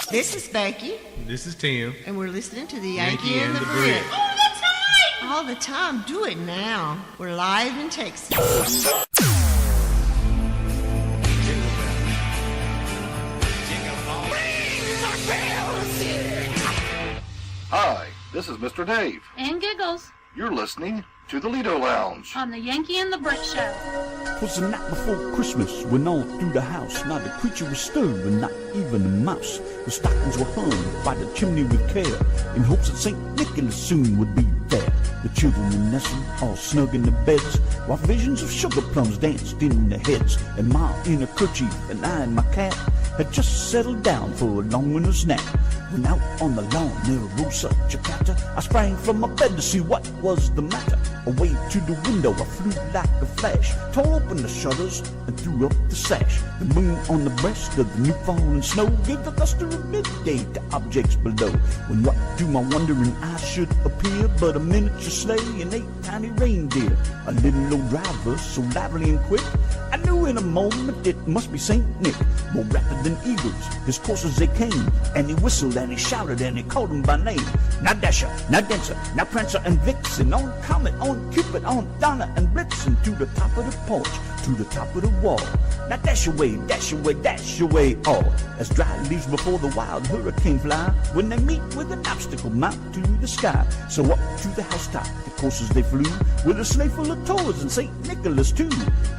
This is Becky. This is Tim. And we're listening to the Yankee and the Brit. All the time! All the time. Do it now. We're live in Texas. Hi, this is Mr. Dave. And Giggles. You're listening to the Lido Lounge. On the Yanky and the Brit Show. 'Twas the night before Christmas, when all through the house not a creature was stirring, not even a mouse. The stockings were hung by the chimney with care, in hopes that St. Nicholas soon would be there. The children were nestled all snug in the beds, while visions of sugar plums danced in their heads. And Ma in a kerchief and I and my cat had just settled down for a long winter's nap. When out on the lawn there arose such a clatter, I sprang from my bed to see what was the matter. Away to the window I flew like a flash, tore open the shutters and threw up the sash. The moon on the breast of the new fallen snow gave the luster of midday to objects below. When what to my wondering eyes should appear but a miniature sleigh and 8 tiny reindeer. A little old driver so lively and quick, I knew in a moment it must be St. Nick. More rapid than eagles, his coursers they came, and he whistled and he shouted and he called them by name. Now Dasher, now Dancer, now Prancer and Vixen, on Comet, on Cupid, on Donna and Blitzen, to the top of the porch, to the top of the wall. Now dash away, dash away, dash away all, as dry leaves before the wild hurricane fly, when they meet with an obstacle mount to the sky. So up to the housetop the coursers they flew, with a sleigh full of toys and St. Nicholas too.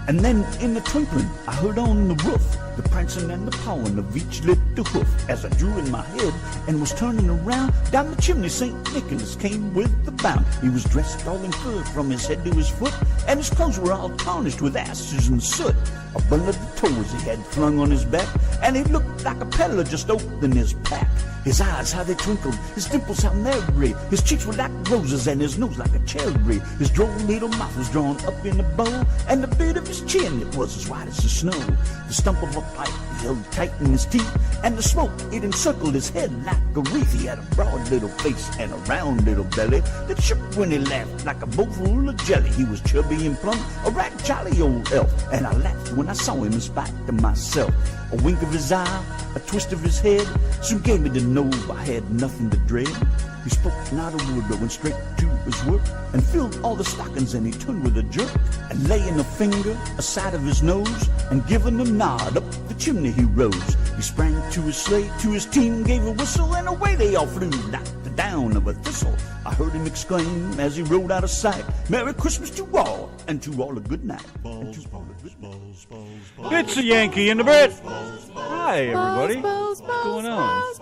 And then in a twinkling I heard on the roof the prancing and the pawing of each little hoof. As I drew in my head and was turning around, down the chimney St. Nicholas came with a bound. He was dressed all in fur from his head to his foot, and his clothes were all tarnished with ashes and soot. A bundle of the toys he had flung on his back, and he looked like a peddler just opening his pack. His eyes, how they twinkled, his dimples, how merry. His cheeks were like roses, and his nose like a cherry. His droll little mouth was drawn up in a bow, and the beard of his chin, it was as white as the snow. The stump of a pipe he held tight in his teeth, and the smoke, it encircled his head like a wreath. He had a broad little face and a round little belly that shook when he laughed like a bowl full of jelly. He was chubby and plump, a rag jolly old elf, and I laughed when I saw him in spite of myself. A wink of his eye, a twist of his head, soon gave me to know I had nothing to dread. He spoke not a word, but went straight to his work, and filled all the stockings, and he turned with a jerk, and laying a finger aside of his nose, and giving a nod, up the chimney he rose. He sprang to his sleigh, to his team gave a whistle, and away they all flew like the down of a thistle. I heard him exclaim as he rode out of sight, "Merry Christmas to all, and to all a good night." It's the Yankee and the Brit. Hi, everybody. What's going on?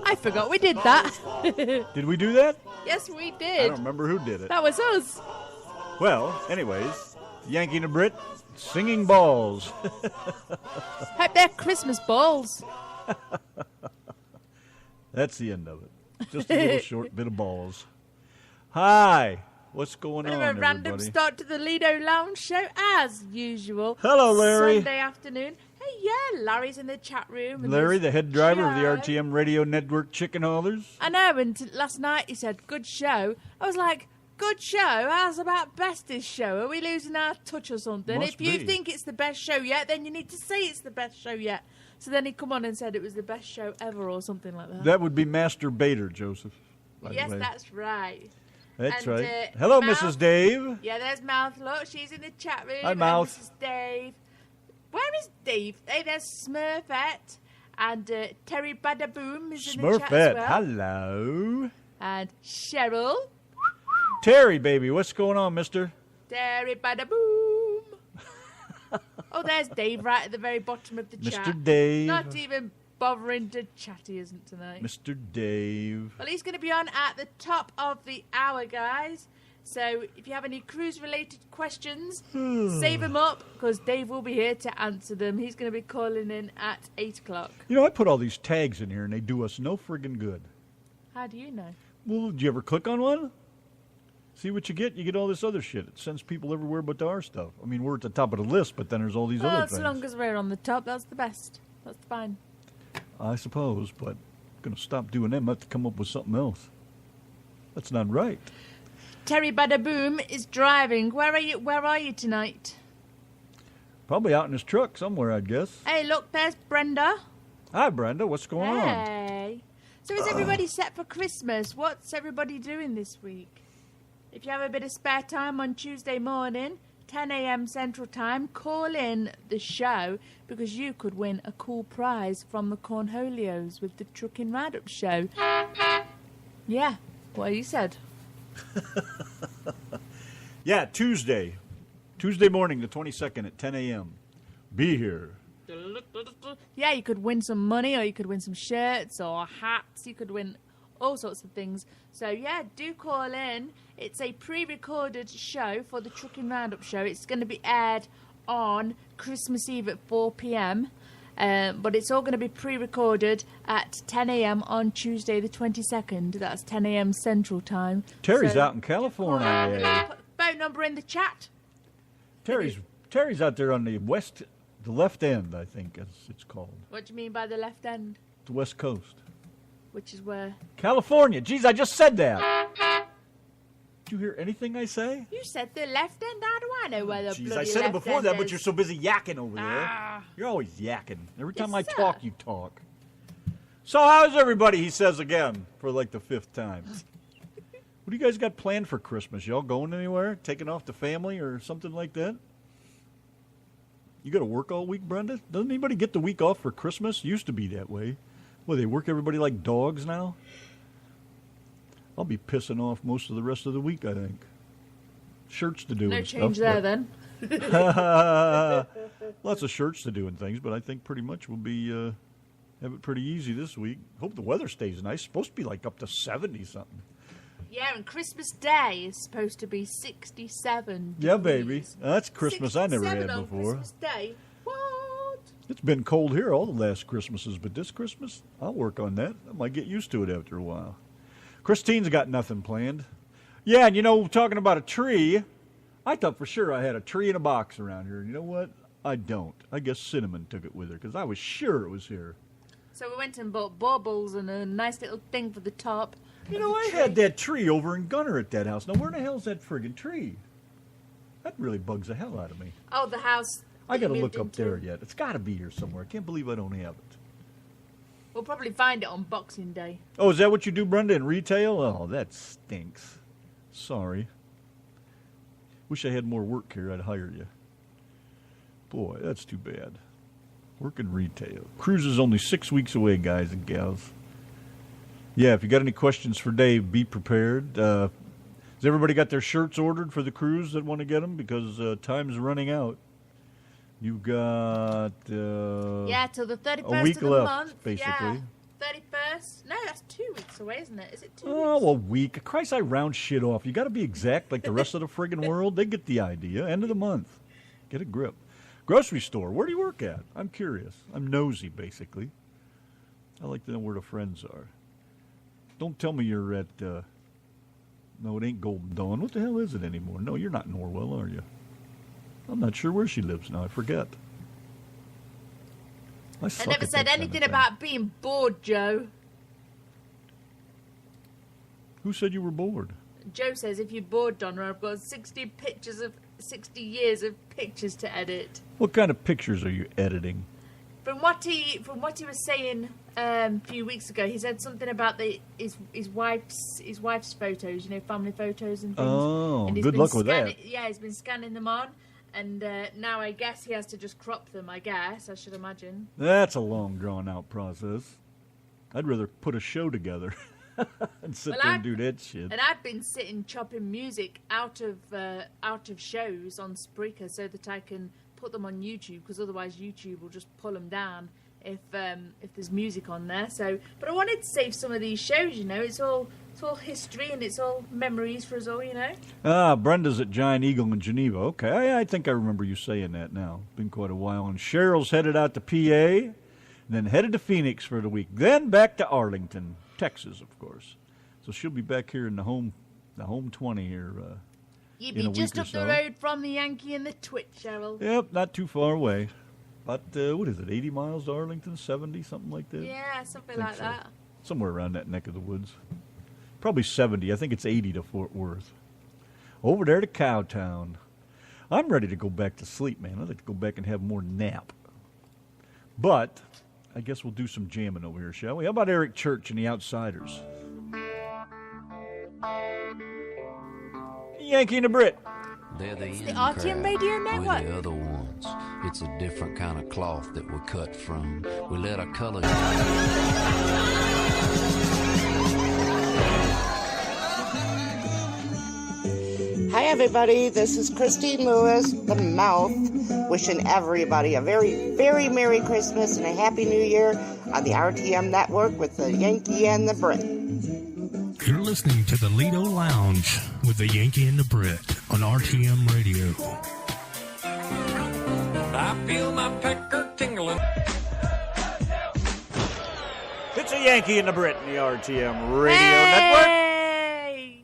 I forgot we did that. Did we do that? Yes, we I did. don't remember who did it. That was us. Well, anyways, the Yankee and the Brit singing balls. Hope they're Christmas balls. That's the end of it. Just a little short bit of balls. Hi. What's going on, A random everybody? start to the Lido Lounge show, as usual. Hello, Larry. Sunday afternoon. Hey, yeah, Larry's in the chat room. And Larry, the head driver of the show. RTM Radio Network Chicken Haulers. I know, and last night he said, good show. I was like, good show? How's about bestest show? Are we losing our touch or something? Must If you be. think it's the best show yet, then you need to say it's the best show yet. So then he come on and said it was the best show ever or something like that. That would be Master Bader, Joseph. by the Yes, way. that's right. That's And, right. Hello, Mouth. Mrs. Dave. Yeah, there's Mouth. Look, she's in the chat room. Hi, And Mouth. This is Dave. Where is Dave? Hey, there's Smurfette. And Terry Badaboom is in the chat as Smurfette, well. hello. And Cheryl. Terry, baby, what's going on, mister? Terry Badaboom. Oh, there's Dave right at the very bottom of the chat. Mr. Dave. Not even bothering to chat, he isn't tonight. Mr. Dave. Well, he's going to be on at the top of the hour, guys. So if you have any cruise-related questions, save them up, because Dave will be here to answer them. He's going to be calling in at 8 o'clock. You know, I put all these tags in here, and they do us no friggin' good. How do you know? Well, did you ever click on one? See what you get? You get all this other shit. It sends people everywhere but to our stuff. I mean, we're at the top of the list, but then there's all these Well, other as things. long as we're on the top, that's the best. That's fine. I suppose, but I'm going to stop doing them. I have to come up with something else. That's not right. Terry Badaboom is driving. Where are you tonight? Probably out in his truck somewhere, I'd guess. Hey, look, there's Brenda. Hi, Brenda. What's going on? Hey. So is everybody set for Christmas? What's everybody doing this week? If you have a bit of spare time on Tuesday morning, 10 a.m. Central Time, call in the show because you could win a cool prize from the Cornholios with the Trucking Roundup show. Yeah, what you said. Yeah, Tuesday morning, the 22nd at 10 a.m. Be here. Yeah, you could win some money or you could win some shirts or hats. You could win all sorts of things. So, yeah, do call in. It's a pre-recorded show for the Trucking Roundup show. It's going to be aired on Christmas Eve at 4 p.m. But it's all going to be pre-recorded at 10 a.m. on Tuesday the 22nd. That's 10 a.m. Central Time. Terry's So, out in California. put the phone number in the chat. Terry's out there on the left end, I think, as it's called. What do you mean by the left end? The West Coast. Which is where? California. Jeez, I just said that. Did you hear anything I say? You said the left end. How do I know where the Jeez, bloody I said it left before end that, but is? you're so busy yakking over there. Ah. You're always yakking. Every time Yes, I sir. talk, you talk. So how's everybody, he says again, for like the 5th time. What do you guys got planned for Christmas? Y'all going anywhere? Taking off the family or something like that? You got to work all week, Brenda? Doesn't anybody get the week off for Christmas? Used to be that way. Well, they work everybody like dogs now? I'll be pissing off most of the rest of the week, I think. Shirts to do No and change stuff. there, but- then. Lots of shirts to do and things, but I think pretty much we'll be have it pretty easy this week. Hope the weather stays nice. Supposed to be like up to 70 something. Yeah, and Christmas Day is supposed to be 67 Yeah, baby. degrees. That's Christmas I never 67 had on before. Christmas Day? What? It's been cold here all the last Christmases, but this Christmas, I'll work on that. I might get used to it after a while. Christine's got nothing planned. Yeah, and you know, talking about a tree, I thought for sure I had a tree in a box around here. You know what? I don't. I guess Cinnamon took it with her because I was sure it was here. So we went and bought baubles and a nice little thing for the top. You know, I had that tree over in Gunner at that house. Now, where the hell's that friggin' tree? That really bugs the hell out of me. Oh, the house. I that you gotta moved look up into. there yet. It's gotta be here somewhere. I can't believe I don't have it. We'll probably find it on Boxing Day. Oh, is that what you do, Brenda, in retail? Oh, that stinks. Sorry. Wish I had more work here. I'd hire you. Boy, that's too bad. Work in retail. Cruise is only 6 weeks away, guys and gals. Yeah, if you got any questions for Dave, be prepared. Has everybody got their shirts ordered for the cruise that want to get them? Because time's running out. You've got Yeah, till the 31st a week of the left, month. basically. Yeah. 31st? No, that's 2 weeks away, isn't it? Is it 2 Oh, weeks? a week. Christ, I round shit off. You got to be exact like the rest of the friggin' world. They get the idea. End of the month. Get a grip. Grocery store. Where do you work at? I'm curious. I'm nosy, basically. I like to know where the friends are. Don't tell me you're at, no, it ain't Golden Dawn. What the hell is it anymore? No, you're not in Norwell, are you? I'm not sure where she lives now. I forget. I I suck never at said that kind of anything thing. about being bored, Joe. Who said you were bored? Joe says if you're bored, Donna, I've got 60 years of pictures to edit. What kind of pictures are you editing? From what he was saying a few weeks ago, he said something about his wife's photos, you know, family photos and things. Oh, and he's good been luck with that. Yeah, he's been scanning them on, and now I guess he has to just crop them. I should imagine. That's a long, drawn-out process. I'd rather put a show together and sit Well, there and do that shit. And I've been sitting chopping music out of shows on Spreaker so that I can put them on YouTube, because otherwise YouTube will just pull them down if there's music on there. So, but I wanted to save some of these shows. You know, it's all history and it's all memories for us all. You know. Ah, Brenda's at Giant Eagle in Geneva. Okay, I think I remember you saying that now. Been quite a while. And Cheryl's headed out to PA, then headed to Phoenix for the week. Then back to Arlington, Texas, of course. So she'll be back here in the home 20 here. You'd In be a just week or up the so. road from the Yankee and the Twitch, Cheryl. Yep, not too far away. About, what is it, 80 miles to Arlington? 70, something like that? Yeah, something Think like so. that. Somewhere around that neck of the woods. Probably 70. I think it's 80 to Fort Worth. Over there to Cowtown. I'm ready to go back to sleep, man. I'd like to go back and have more nap. But I guess we'll do some jamming over here, shall we? How about Eric Church and the Outsiders? Yankee and the Brit. They're the the RTM Radio Network. We're the other ones. It's a different kind of cloth that we're cut from. We let our color. Hi, everybody. This is Christine Lewis, the Mouth, wishing everybody a very, very Merry Christmas and a Happy New Year on the RTM Network with the Yankee and the Brit. You're listening to the Lido Lounge with the Yankee and the Brit on RTM Radio. I feel my pecker tingling. It's a Yankee and the Brit in the RTM Radio Network. Hey!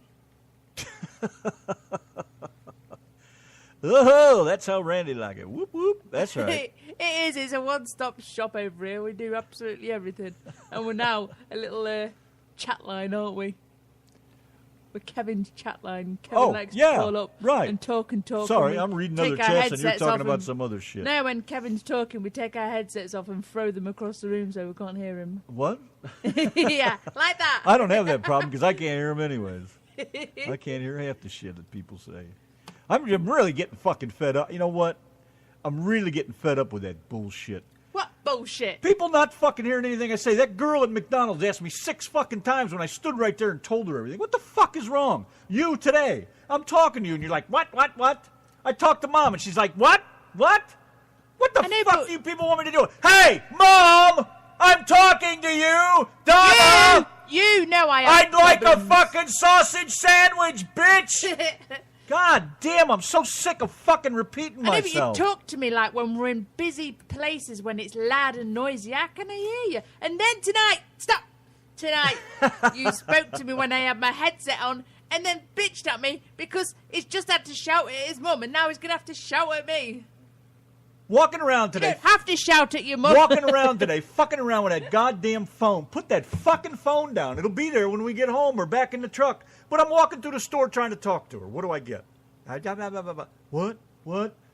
Oh, that's how Randy like it. Whoop, whoop. That's right. It is. It's a one-stop shop over here. We do absolutely everything. And we're now a little chat line, aren't we? We're Kevin's chat line. Kevin likes to call up and talk. Sorry, I'm reading other chats and you're talking about some other shit. No, when Kevin's talking, we take our headsets off and throw them across the room so we can't hear him. What? Yeah, like that. I don't have that problem because I can't hear him anyways. I can't hear half the shit that people say. I'm really getting fucking fed up. You know what? I'm really getting fed up with that bullshit. What bullshit? People not fucking hearing anything I say. That girl at McDonald's asked me 6 fucking times when I stood right there and told her everything. What the fuck is wrong? You today. I'm talking to you and you're like, what? I talked to Mom and she's like, what? What the fuck do you people want me to do? Hey, Mom! I'm talking to you! Donna! You know I have I'd like a problems. fucking sausage sandwich, bitch! God damn, I'm so sick of fucking repeating I know, but myself. you talk to me like when we're in busy places when it's loud and noisy. How can I hear you? And then tonight, you spoke to me when I had my headset on and then bitched at me because he's just had to shout at his mum and now he's going to have to shout at me. Walking around today. You don't have to shout at your mum. Walking around today, fucking around with that goddamn phone. Put that fucking phone down. It'll be there when we get home or back in the truck. But I'm walking through the store trying to talk to her. What do I get? What?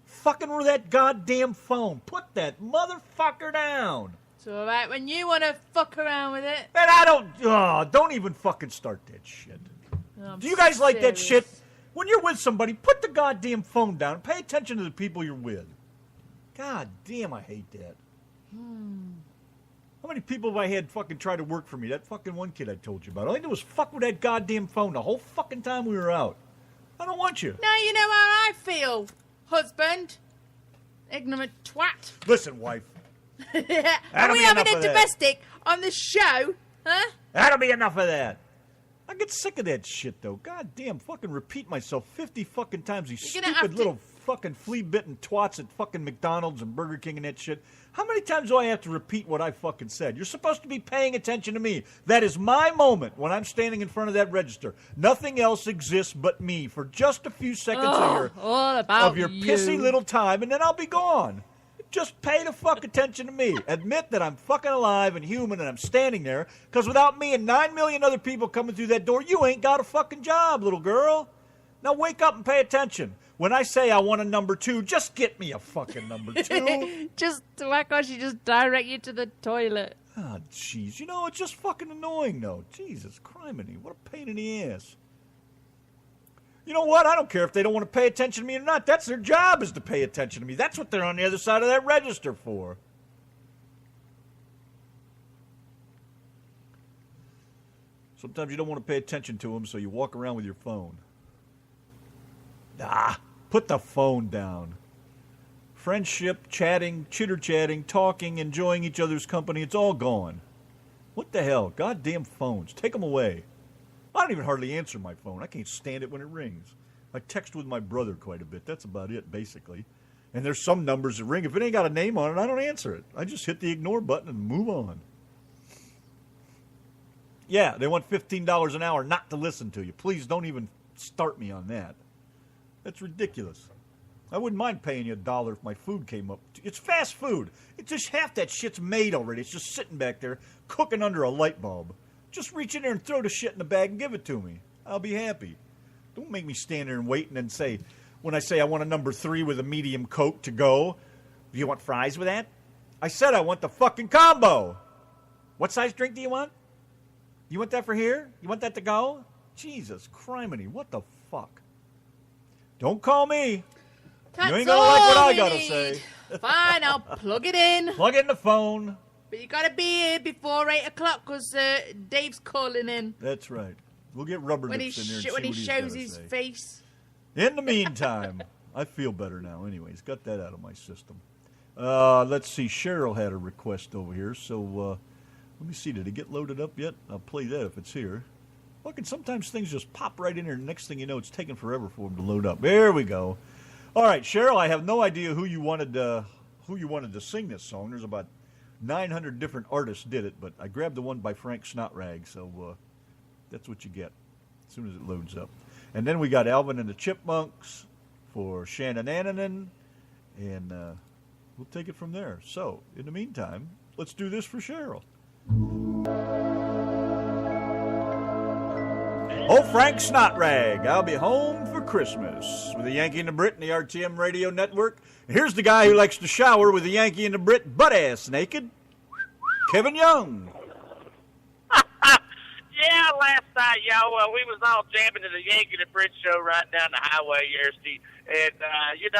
Fucking with that goddamn phone. Put that motherfucker down. It's all right when you want to fuck around with it. And I don't even fucking start that shit. Do you guys like that shit? When you're with somebody, put the goddamn phone down and pay attention to the people you're with. God damn, I hate that. How many people have I had fucking try to work for me? That fucking one kid I told you about. All I did was fuck with that goddamn phone the whole fucking time we were out. I don't want you. Now you know how I feel, husband. Ignorant twat. Listen, wife. Are we having a domestic on the show? Huh? That'll be enough of that. I get sick of that shit, though. God damn, fucking repeat myself 50 fucking times. These stupid little fucking flea-bitten twats at fucking McDonald's and Burger King and that shit. How many times do I have to repeat what I fucking said? You're supposed to be paying attention to me. That is my moment when I'm standing in front of that register. Nothing else exists but me for just a few seconds of your pissy little time, and then I'll be gone. Just pay the fuck attention to me. Admit that I'm fucking alive and human and I'm standing there, because without me and 9 million other people coming through that door, you ain't got a fucking job, little girl. Now wake up and pay attention. When I say I want a number 2, just get me a fucking number 2. Why can't she just direct you to the toilet? Oh, jeez. You know, it's just fucking annoying, though. Jesus, criminy. What a pain in the ass. You know what? I don't care if they don't want to pay attention to me or not. That's their job, is to pay attention to me. That's what they're on the other side of that register for. Sometimes you don't want to pay attention to them, so you walk around with your phone. Put the phone down. Friendship, chatting, chitter-chatting, talking, enjoying each other's company, it's all gone. What the hell? Goddamn phones. Take them away. I don't even hardly answer my phone. I can't stand it when it rings. I text with my brother quite a bit. That's about it, basically. And there's some numbers that ring. If it ain't got a name on it, I don't answer it. I just hit the ignore button and move on. Yeah, they want $15 an hour not to listen to you. Please don't even start me on that. That's ridiculous. I wouldn't mind paying you $1 if my food came up. It's fast food. It's just half that shit's made already. It's just sitting back there cooking under a light bulb. Just reach in there and throw the shit in the bag and give it to me. I'll be happy. Don't make me stand there and wait and then say, when I say I want a number 3 with a medium Coke to go. Do you want fries with that? I said I want the fucking combo. What size drink do you want? You want that for here? You want that to go? Jesus criminy, what the fuck? Don't call me. That's you ain't gonna like what all I we gotta need. say. Fine, I'll plug it in. Plug in the phone. But you gotta be here before 8 o'clock because Dave's calling in. That's right. We'll get rubber When lips he, in there and when see he what he's shows gotta his say. face. In the meantime, I feel better now. Anyways, got that out of my system. Let's see. Cheryl had a request over here, so let me see. Did it get loaded up yet? I'll play that if it's here. Look, and sometimes things just pop right in here, and next thing you know, it's taking forever for them to load up. There we go. All right, Cheryl, I have no idea who you wanted to sing this song. There's about 900 different artists did it, but I grabbed the one by Frank Snotrag, so that's what you get as soon as it loads up. And then we got Alvin and the Chipmunks for Shannon Annanen, and we'll take it from there. So, in the meantime, let's do this for Cheryl. Oh, Frank Snotrag, I'll be home for Christmas with the Yankee and the Brit and the RTM Radio Network. Here's the guy who likes to shower with the Yankee and the Brit butt-ass naked, Kevin Young. Yeah, last night, y'all, we was all jamming to the Yankee and the Brit show right down the highway here, Steve. And, if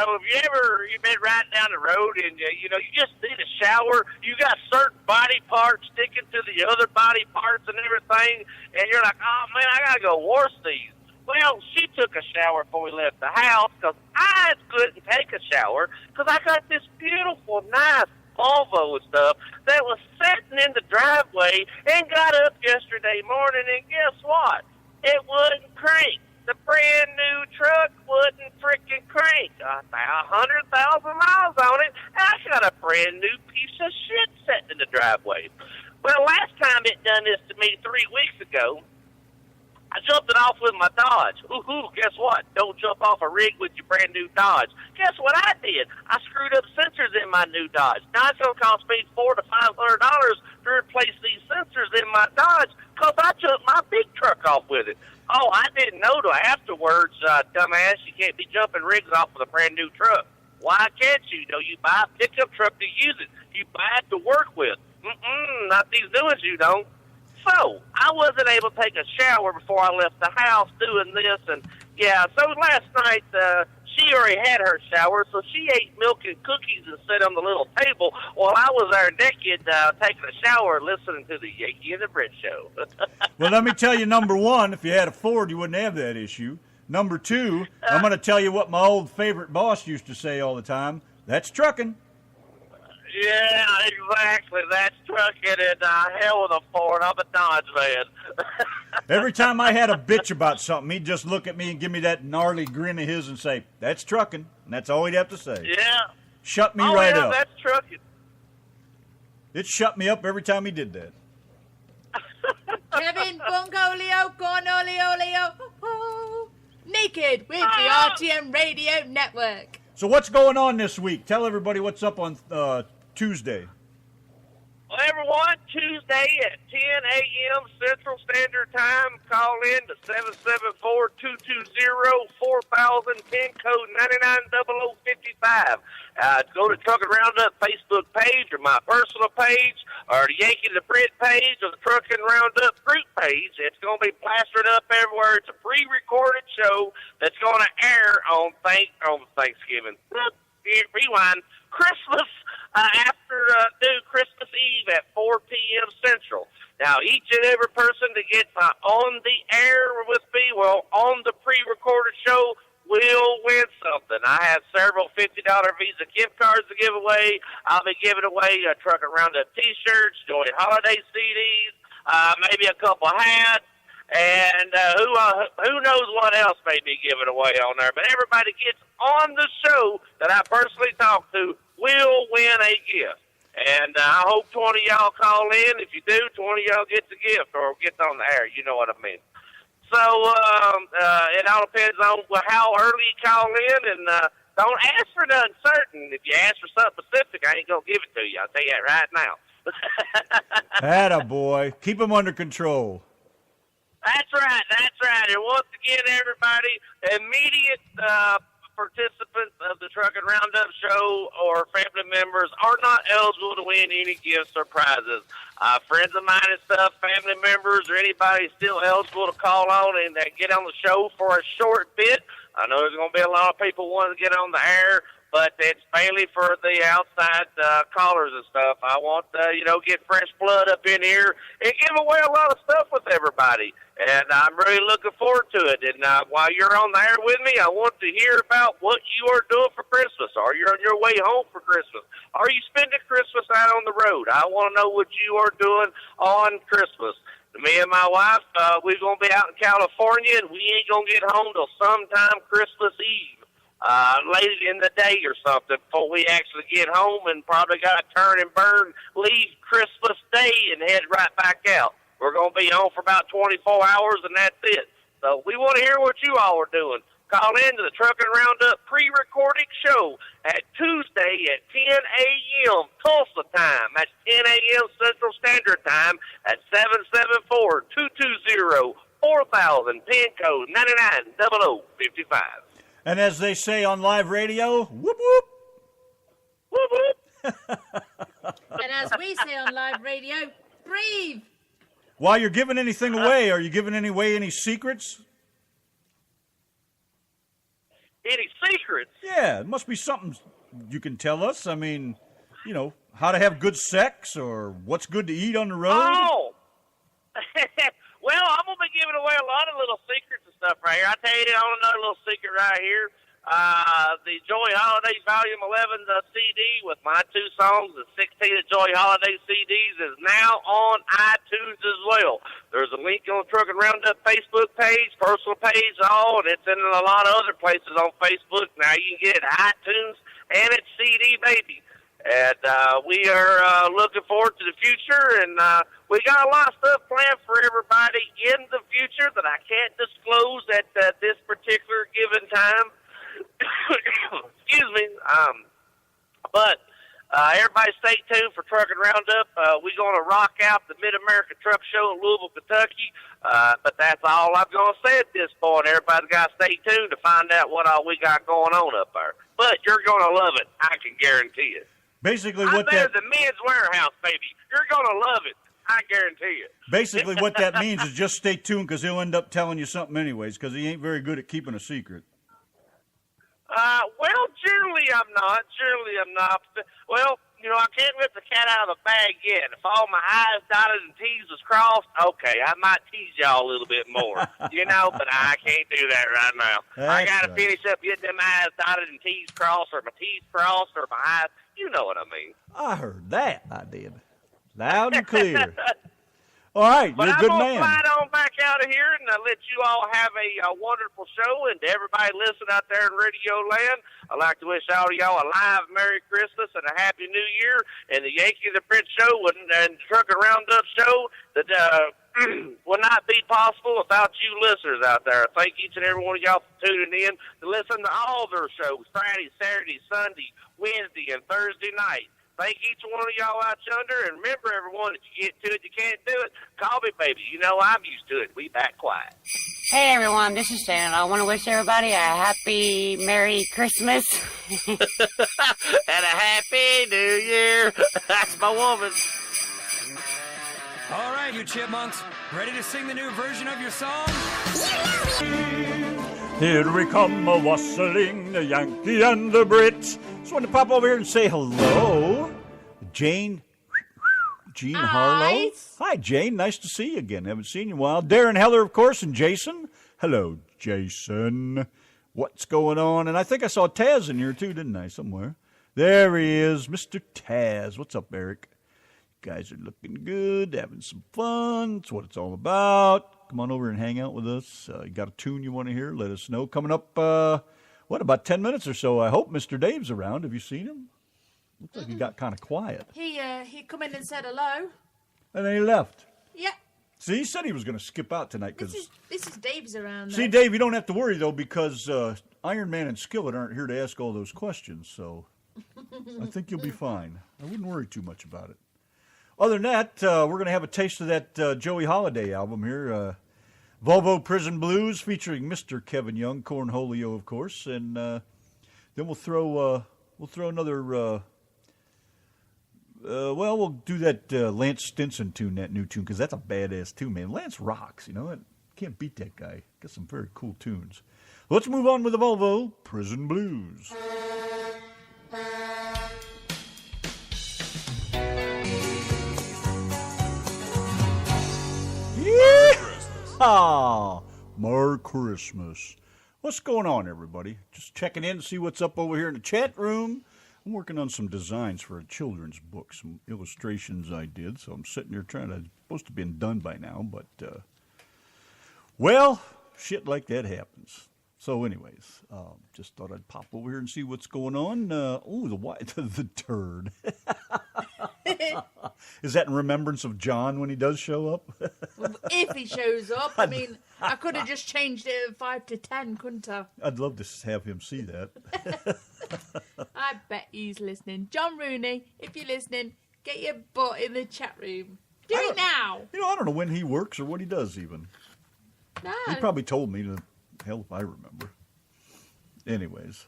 you've been riding down the road and, you just need a shower, you got certain body parts sticking to the other body parts and everything, and you're like, oh, man, I got to go wash these. Well, she took a shower before we left the house because I couldn't take a shower because I got this beautiful, nice Volvo and stuff that was sitting in the driveway and got up yesterday morning, and guess what? It wouldn't crank. The brand new truck wouldn't freaking crank. I found 100,000 miles on it, and I got a brand new piece of shit sitting in the driveway. Well, last time it done this to me 3 weeks ago, I jumped it off with my Dodge. Guess what? Don't jump off a rig with your brand new Dodge. Guess what I did? I screwed up sensors in my new Dodge. Now it's going to cost me $400 to $500 to replace these sensors in my Dodge because I took my big truck off with it. Oh, I didn't know till afterwards, dumbass, you can't be jumping rigs off with a brand new truck. Why can't you? You buy a pickup truck to use it. You buy it to work with. Not these new ones you don't. So, I wasn't able to take a shower before I left the house doing this, and so last night, she already had her shower, so she ate milk and cookies and sat on the little table while I was there naked taking a shower listening to the Yankee and the Brit show. Well, let me tell you, number one, if you had a Ford, you wouldn't have that issue. Number two, I'm going to tell you what my old favorite boss used to say all the time. That's trucking. Yeah, exactly. That's trucking, and hell with a Ford. I'm a Dodge man. Every time I had a bitch about something, he'd just look at me and give me that gnarly grin of his and say, that's trucking. And that's all he'd have to say. Yeah. Shut me right up. That's trucking. It shut me up every time he did that. Kevin Bongolio, Cornolio, naked with the RTM Radio Network. So what's going on this week? Tell everybody what's up on Tuesday. Well, everyone, Tuesday at 10 a.m. Central Standard Time, call in to 774-220-4000, PIN code 990055. Go to Truckin' Roundup Facebook page or my personal page or the Yankee and the Brit page or the Truckin' Roundup group page. It's going to be plastered up everywhere. It's a pre-recorded show that's going to air on Thanksgiving. Rewind. Christmas after Christmas Eve at 4 p.m. Central. Now, each and every person that gets on the air with me, on the pre-recorded show, will win something. I have several $50 Visa gift cards to give away. I'll be giving away Truckin' Roundup T-shirts, Joy Holiday CDs, maybe a couple hats, and who knows what else may be given away on there. But everybody gets on the show that I personally talk to will win a gift. And I hope 20 of y'all call in. If you do, 20 of y'all gets a gift or gets on the air. You know what I mean. So it all depends on how early you call in, and don't ask for nothing certain. If you ask for something specific, I ain't going to give it to you. I'll tell you that right now. Attaboy. Keep them under control. That's right. And once again, everybody, immediate participants of the Truckin' Roundup show or family members are not eligible to win any gifts or prizes. Friends of mine and stuff, family members, or anybody still eligible to call on and get on the show for a short bit. I know there's going to be a lot of people wanting to get on the air, but it's mainly for the outside callers and stuff. I want, get fresh blood up in here and give away a lot of stuff with everybody. And I'm really looking forward to it. And while you're on the air with me, I want to hear about what you are doing for Christmas. Are you on your way home for Christmas? Are you spending Christmas out on the road? I want to know what you are doing on Christmas. Me and my wife, we're going to be out in California, and we ain't going to get home till sometime Christmas Eve. Late in the day or something before we actually get home, and probably got to turn and burn, leave Christmas Day and head right back out. We're going to be home for about 24 hours, and that's it. So we want to hear what you all are doing. Call in to the Truckin' Roundup pre-recorded show at Tuesday at 10 a.m. Tulsa time. That's 10 a.m. Central Standard Time at 774-220-4000, PIN code 990055. And as they say on live radio, whoop whoop. Whoop whoop. And as we say on live radio, breathe. While you're giving anything away, are you giving away any secrets? Any secrets? Yeah, it must be something you can tell us. I mean, how to have good sex or what's good to eat on the road. Oh! Well, I'm going to be giving away a lot of little secrets and stuff right here. I'll tell you on another little secret right here. The Joy Holidays Volume 11 CD with my 2 songs, the 16 of Joy Holidays CDs, is now on iTunes as well. There's a link on the Truckin' Roundup Facebook page, personal page, and it's in a lot of other places on Facebook. Now you can get it at iTunes and it's CD Baby. And we are looking forward to the future, and we got a lot of stuff planned for everybody in the future that I can't disclose at this particular given time. Excuse me. But everybody stay tuned for Truckin' Roundup. We're going to rock out the Mid-America Truck Show in Louisville, Kentucky. But that's all I'm going to say at this point. Everybody's got to stay tuned to find out what all we got going on up there. But you're going to love it. I can guarantee it. Basically, I'm better than Men's Warehouse, baby. You're going to love it. I guarantee it. Basically, what that means is just stay tuned because he'll end up telling you something anyways because he ain't very good at keeping a secret. Well, generally I'm not. Well, I can't let the cat out of the bag yet. If all my I's dotted and T's was crossed, okay, I might tease y'all a little bit more. But I can't do that right now. I got to finish up getting them I's dotted and T's crossed, or my T's crossed, or my I's. You know what I mean. I heard that. I did. Loud and clear. All right, you're a good man. But I'm going to slide on back out of here and let you all have a wonderful show. And to everybody listening out there in Radio Land, I'd like to wish all of y'all a live Merry Christmas and a Happy New Year. And the Yanki and the Brit show and the Truckin' Roundup show that would not be possible without you listeners out there. Thank each and every one of y'all for tuning in to listen to all their shows, Friday, Saturday, Sunday, Wednesday, and Thursday night. Thank each one of y'all out yonder, and remember, everyone, if you get to it, you can't do it. Call me, baby. I'm used to it. We back quiet. Hey, everyone, this is Shannon. I want to wish everybody a happy, Merry Christmas. And a Happy New Year. That's my woman. All right, you chipmunks, ready to sing the new version of your song? Here we come a-wassailing, the Yankee and the Brit. Just wanted to pop over here and say hello. Jean Harlow. Hi, Jane. Nice to see you again. Haven't seen you in a while. Darren Heller, of course, and Jason. Hello, Jason. What's going on? And I think I saw Taz in here, too, didn't I, somewhere? There he is, Mr. Taz. What's up, Eric? You guys are looking good, having some fun. That's what it's all about. Come on over and hang out with us. You got a tune you want to hear? Let us know. Coming up, about 10 minutes or so, I hope Mr. Dave's around. Have you seen him? Looks like he got kind of quiet. He come in and said hello. And then he left. Yeah. See, he said he was going to skip out tonight. This is Dave's around, though. See, Dave, you don't have to worry, though, because Iron Man and Skillet aren't here to ask all those questions, so I think you'll be fine. I wouldn't worry too much about it. Other than that, we're going to have a taste of that Joey Holiday album here, Volvo Prison Blues, featuring Mr. Kevin Young, Cornholio, of course, and Then we'll throw another. We'll do that Lance Stinson tune, that new tune, because that's a badass tune, man. Lance rocks, you know. Can't beat that guy. Got some very cool tunes. Let's move on with the Volvo Prison Blues. Yeehaw! Merry Christmas. What's going on, everybody? Just checking in to see what's up over here in the chat room. I'm working on some designs for a children's book, some illustrations I did, so I'm sitting here trying to, it's supposed to have been done by now, but, well, shit like that happens. So anyways, just thought I'd pop over here and see what's going on. The turd. Is that in remembrance of John when he does show up? If he shows up. I mean, I could have just changed it 5 to 10, couldn't I? I'd love to have him see that. I bet he's listening. John Rooney, if you're listening, get your butt in the chat room. Do it now. You know, I don't know when he works or what he does even. No. He probably told me to, hell if I remember. Anyways,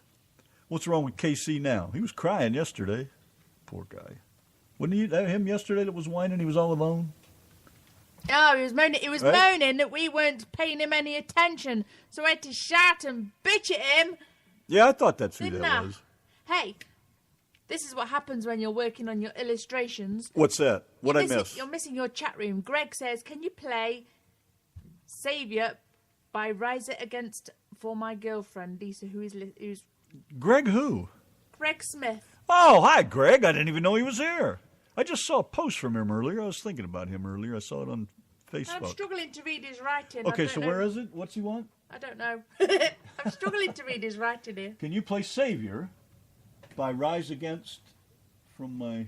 what's wrong with KC now? He was crying yesterday. Poor guy. Wasn't that him yesterday that was whining he was all alone? Oh, he was moaning. He was moaning that we weren't paying him any attention, so I had to shout and bitch at him. Yeah, I thought that's who that was. Hey, this is what happens when you're working on your illustrations. What's that? What'd I miss? You're missing your chat room. Greg says, "Can you play Savior by Rise It Against for my girlfriend Lisa, who's Greg who? Greg Smith." Oh, hi, Greg. I didn't even know he was here. I just saw a post from him earlier. I was thinking about him earlier. I saw it on Facebook. I'm struggling to read his writing. Okay, so where is it? What's he want? I don't know. I'm struggling to read his writing here. Can you play Savior by Rise Against from my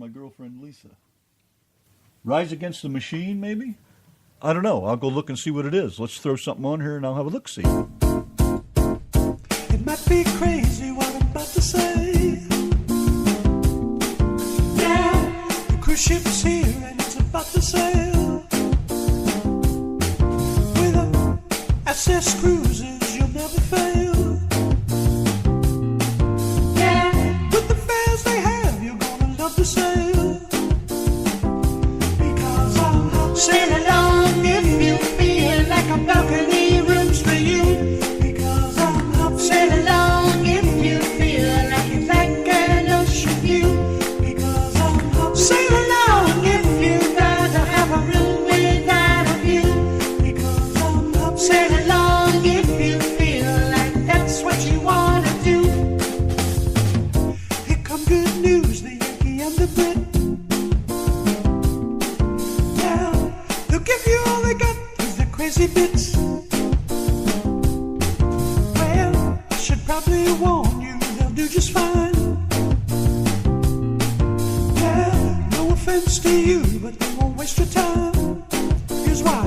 girlfriend Lisa? Rise Against the Machine, maybe? I don't know. I'll go look and see what it is. Let's throw something on here and I'll have a look-see. It might be crazy what I'm about to say. Yeah, the cruise ship's here and it's about to sail. With SS Cruises, you'll never fail. Yeah, with the fares they have, you're gonna love to sail. Because I'll sail along if you feel like a balcony room's for you. Sail along if you feel like it's like an ocean view. Because I'm sail along if you'd rather have a room without a view. Because I'm sail along if you feel like that's what you want to do. Here come good news, the Yankee and the Brit. Yeah, they'll give you all they got with the crazy bits. Probably warn you, they'll do just fine. Yeah, no offense to you, but they won't waste your time. Here's why.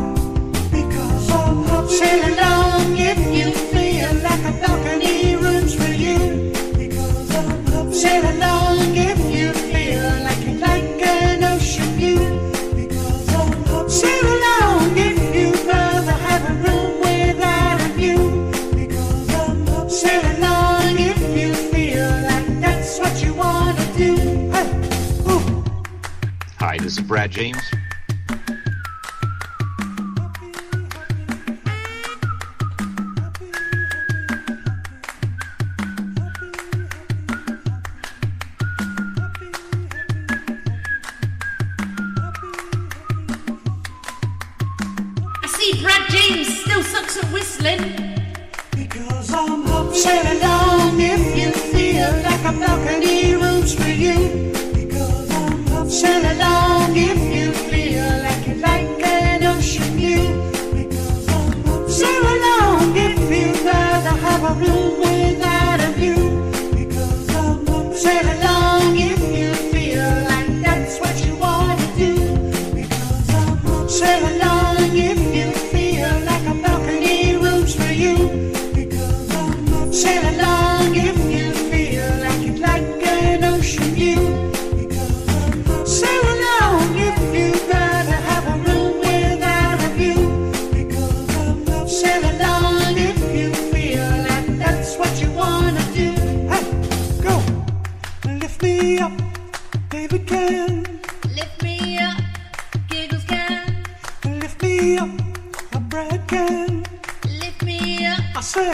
Because I'll sail along if you feel like a balcony room's for you. Because I'll sail along if you feel like it's like an ocean view. Because I'll sail along if you'd rather have a room without a view. Because I'll sail along if you feel like that's what you want to do. Hey, ooh. Hi, this is Brad James. I see Brad James still sucks at whistling. Because I'm up, sail along if you feel like a balcony room's for you. Because I'm up, sail along if you feel like it's like an ocean view. Because I'm up, sail along if you'd rather have a room without a view. Because I'm up, sail along if you feel like that's what you want to do. Because I'm up, sail along if you feel like a balcony room's for you. Sail along if you feel like it's like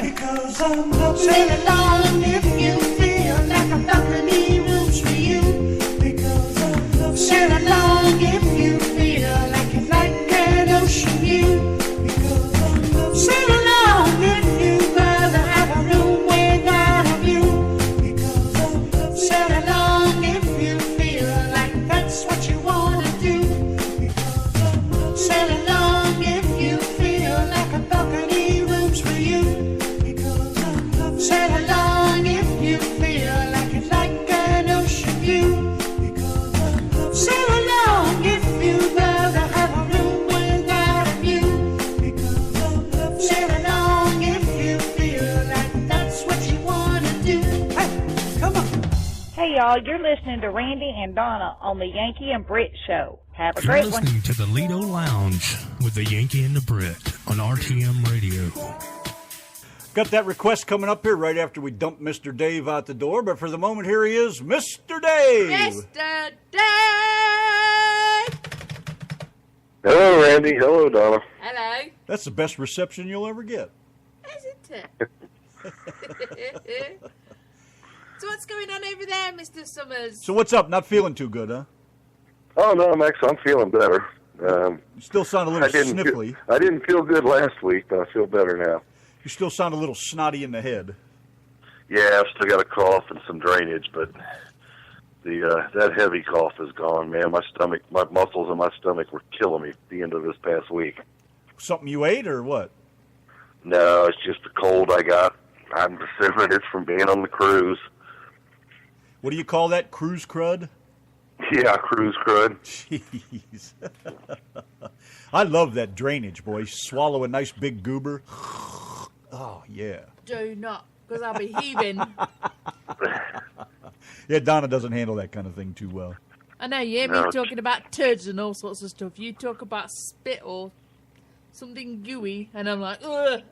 because I'm happy. Sail along if you feel like a balcony room's for you. Because I'm happy. Sail along if you feel like it's like an ocean view. Because I'm happy. Sail along if you'd rather have a room without a view. Because I'm happy. Sail along if you feel like that's what you want to do. Because I'm happy. Sail along if you feel like a balcony room's for you. Because I'm happy. Sail along if you feel like it's like an ocean view. Because I'm happy. Sail along if you'd rather have a room without a view. Because I'm happy. Sail along if you feel like that's what you want to do. Hey, come on. Hey, y'all, you're listening to Randy and Donna on the Yankee and Brit Show. Have a You're great one. listening to the Lido Lounge with the Yankee and the Brit on RTM Radio. Got that request coming up here right after we dump Mr. Dave out the door, but for the moment, here he is, Mr. Dave! Mr. Dave! Hello, Randy. Hello, Donna. Hello. That's the best reception you'll ever get. Isn't it? So what's going on over there, Mr. Summers? So what's up? Not feeling too good, huh? Oh, no, I'm feeling better. You still sound a little sniffly. I didn't feel good last week, but I feel better now. You still sound a little snotty in the head. Yeah, I've still got a cough and some drainage, but that heavy cough is gone, man. My muscles in my stomach were killing me at the end of this past week. Something you ate or what? No, it's just the cold I got. I'm assuming it's from being on the cruise. What do you call that? Cruise crud? Yeah, cruise crud. Jeez. I love that drainage, boy. Swallow a nice big goober. Oh, yeah. Do not, because I'll be heaving. Yeah, Donna doesn't handle that kind of thing too well. I know, you hear me talking about turds and all sorts of stuff. You talk about spit or something gooey, and I'm like, ugh.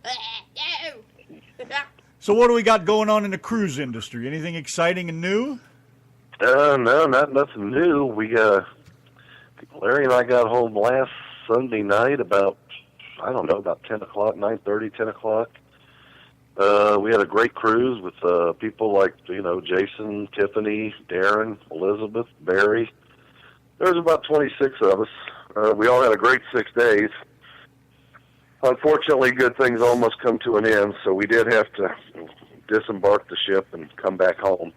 So what do we got going on in the cruise industry? Anything exciting and new? No, nothing new. Larry and I got home last Sunday night about 10 o'clock, 9:30, 10 o'clock. We had a great cruise with people like, Jason, Tiffany, Darren, Elizabeth, Barry. There was about 26 of us. We all had a great 6 days. Unfortunately, good things almost come to an end, so we did have to disembark the ship and come back home.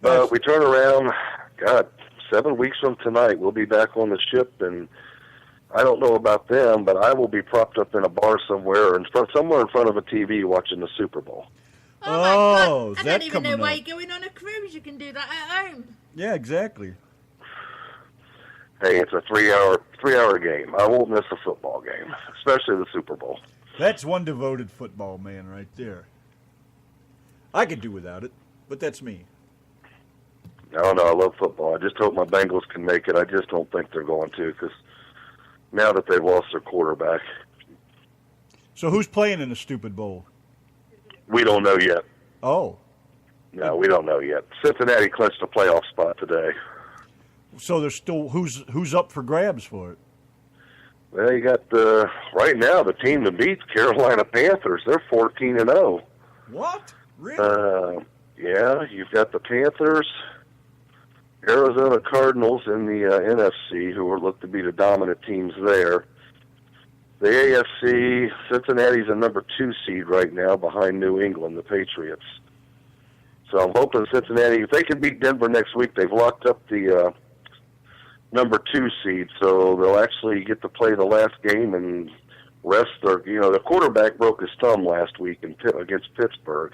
But we turn around, 7 weeks from tonight, we'll be back on the ship, and I don't know about them, but I will be propped up in a bar somewhere in front of a TV watching the Super Bowl. Oh, my God. I don't even know why you're going on a cruise. You can do that at home. Yeah, exactly. Hey, it's a three-hour game. I won't miss a football game, especially the Super Bowl. That's one devoted football man right there. I could do without it, but that's me. No, I love football. I just hope my Bengals can make it. I just don't think they're going to, because now that they've lost their quarterback. So who's playing in the stupid bowl? We don't know yet. Oh. No, we don't know yet. Cincinnati clinched a playoff spot today. So there's still who's up for grabs for it? Well, you got right now the team that beats Carolina Panthers. They're 14-0. What? Really? Yeah, you've got the Panthers, Arizona Cardinals in the NFC, who are looked to be the dominant teams there. The AFC, Cincinnati's a number 2 seed right now behind New England, the Patriots. So I'm hoping Cincinnati, if they can beat Denver next week, they've locked up the number 2 seed, so they'll actually get to play the last game and rest their, the quarterback broke his thumb last week against Pittsburgh.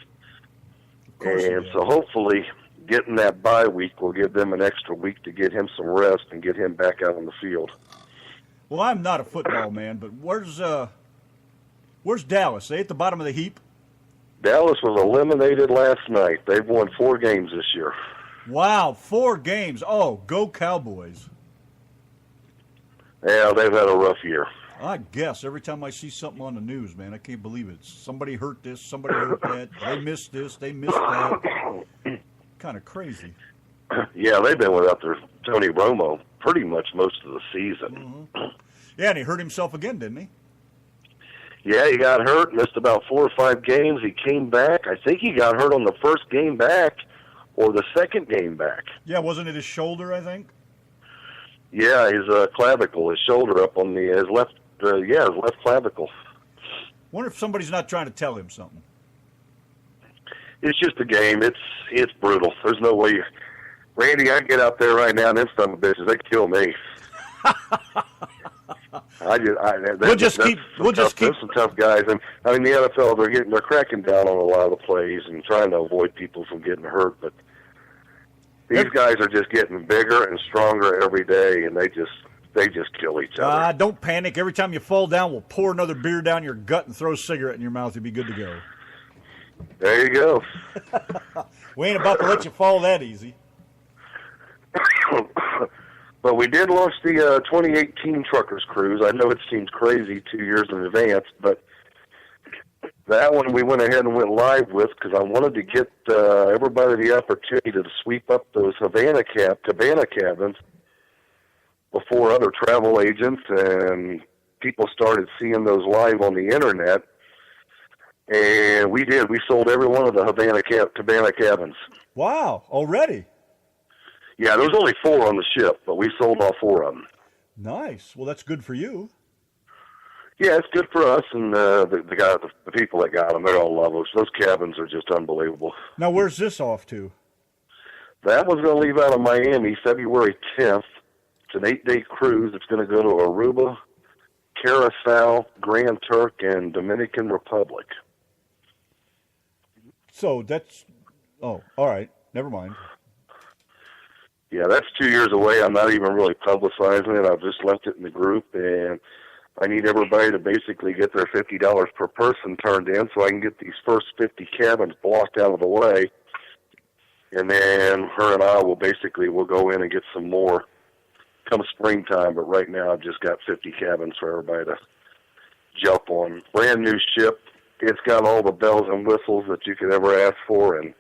And so hopefully getting that bye week will give them an extra week to get him some rest and get him back out on the field. Well, I'm not a football man, but where's Dallas? They at the bottom of the heap? Dallas was eliminated last night. They've won 4 games this year. Wow, 4 games. Oh, go Cowboys. Yeah, they've had a rough year. I guess every time I see something on the news, man, I can't believe it. Somebody hurt this, somebody hurt that. They missed this, they missed that. Kind of crazy. Yeah, they've been without their Tony Romo pretty much most of the season. Mm-hmm. Yeah, and he hurt himself again, didn't he? Yeah, he got hurt, missed about 4 or 5 games. He came back. I think he got hurt on the first game back or the second game back. Yeah, wasn't it his shoulder, I think? Yeah, his clavicle, his shoulder up on his left clavicle. Wonder if somebody's not trying to tell him something. It's just a game. It's brutal. There's no way. Randy, I'd get out there right now and them son of a bitches, they'd kill me. There's some tough guys, and I mean the NFL they're cracking down on a lot of the plays and trying to avoid people from getting hurt, but these guys are just getting bigger and stronger every day, and they just kill each other. Don't panic. Every time you fall down, we'll pour another beer down your gut and throw a cigarette in your mouth. You'll be good to go. There you go. We ain't about to let you fall that easy. But we did launch the 2018 Truckers Cruise. I know it seems crazy 2 years in advance, but that one we went ahead and went live with because I wanted to get everybody the opportunity to sweep up those cabana cabins before other travel agents and people started seeing those live on the internet. And we did. We sold every one of the cabana cabins. Wow, already? Yeah, there was only 4 on the ship, but we sold all 4 of them. Nice. Well, that's good for you. Yeah, it's good for us and the people that got them. They all love us. Those cabins are just unbelievable. Now, where's this off to? That one's going to leave out of Miami February 10th. It's an 8-day cruise. It's going to go to Aruba, Curacao, Grand Turk, and Dominican Republic. So that's... Oh, all right. Never mind. Yeah, that's 2 years away. I'm not even really publicizing it. I've just left it in the group, and I need everybody to basically get their $50 per person turned in so I can get these first 50 cabins blocked out of the way. And then her and I will we'll go in and get some more come springtime. But right now I've just got 50 cabins for everybody to jump on. Brand new ship. It's got all the bells and whistles that you could ever ask for, and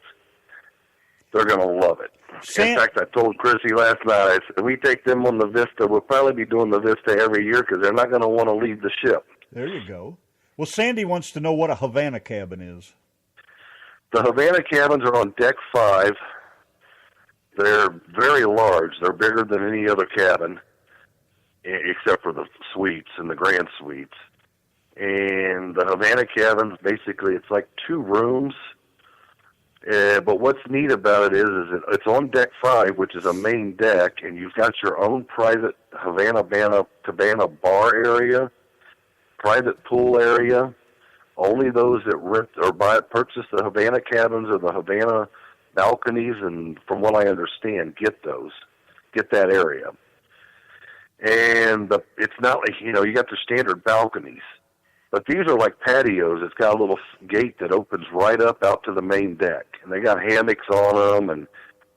they're going to love it. In fact, I told Chrissy last night, I said, we take them on the Vista. We'll probably be doing the Vista every year because they're not going to want to leave the ship. There you go. Well, Sandy wants to know what a Havana cabin is. The Havana cabins are on deck 5. They're very large. They're bigger than any other cabin, except for the suites and the grand suites. And the Havana cabins, basically, it's like 2 rooms. But what's neat about it is it's on deck 5, which is a main deck, and you've got your own private cabana bar area, private pool area. Only those that rent or purchase the Havana cabins or the Havana balconies, and from what I understand, get that area. And it's not like, you got the standard balconies. But these are like patios. It's got a little gate that opens right up out to the main deck. And they got hammocks on them, and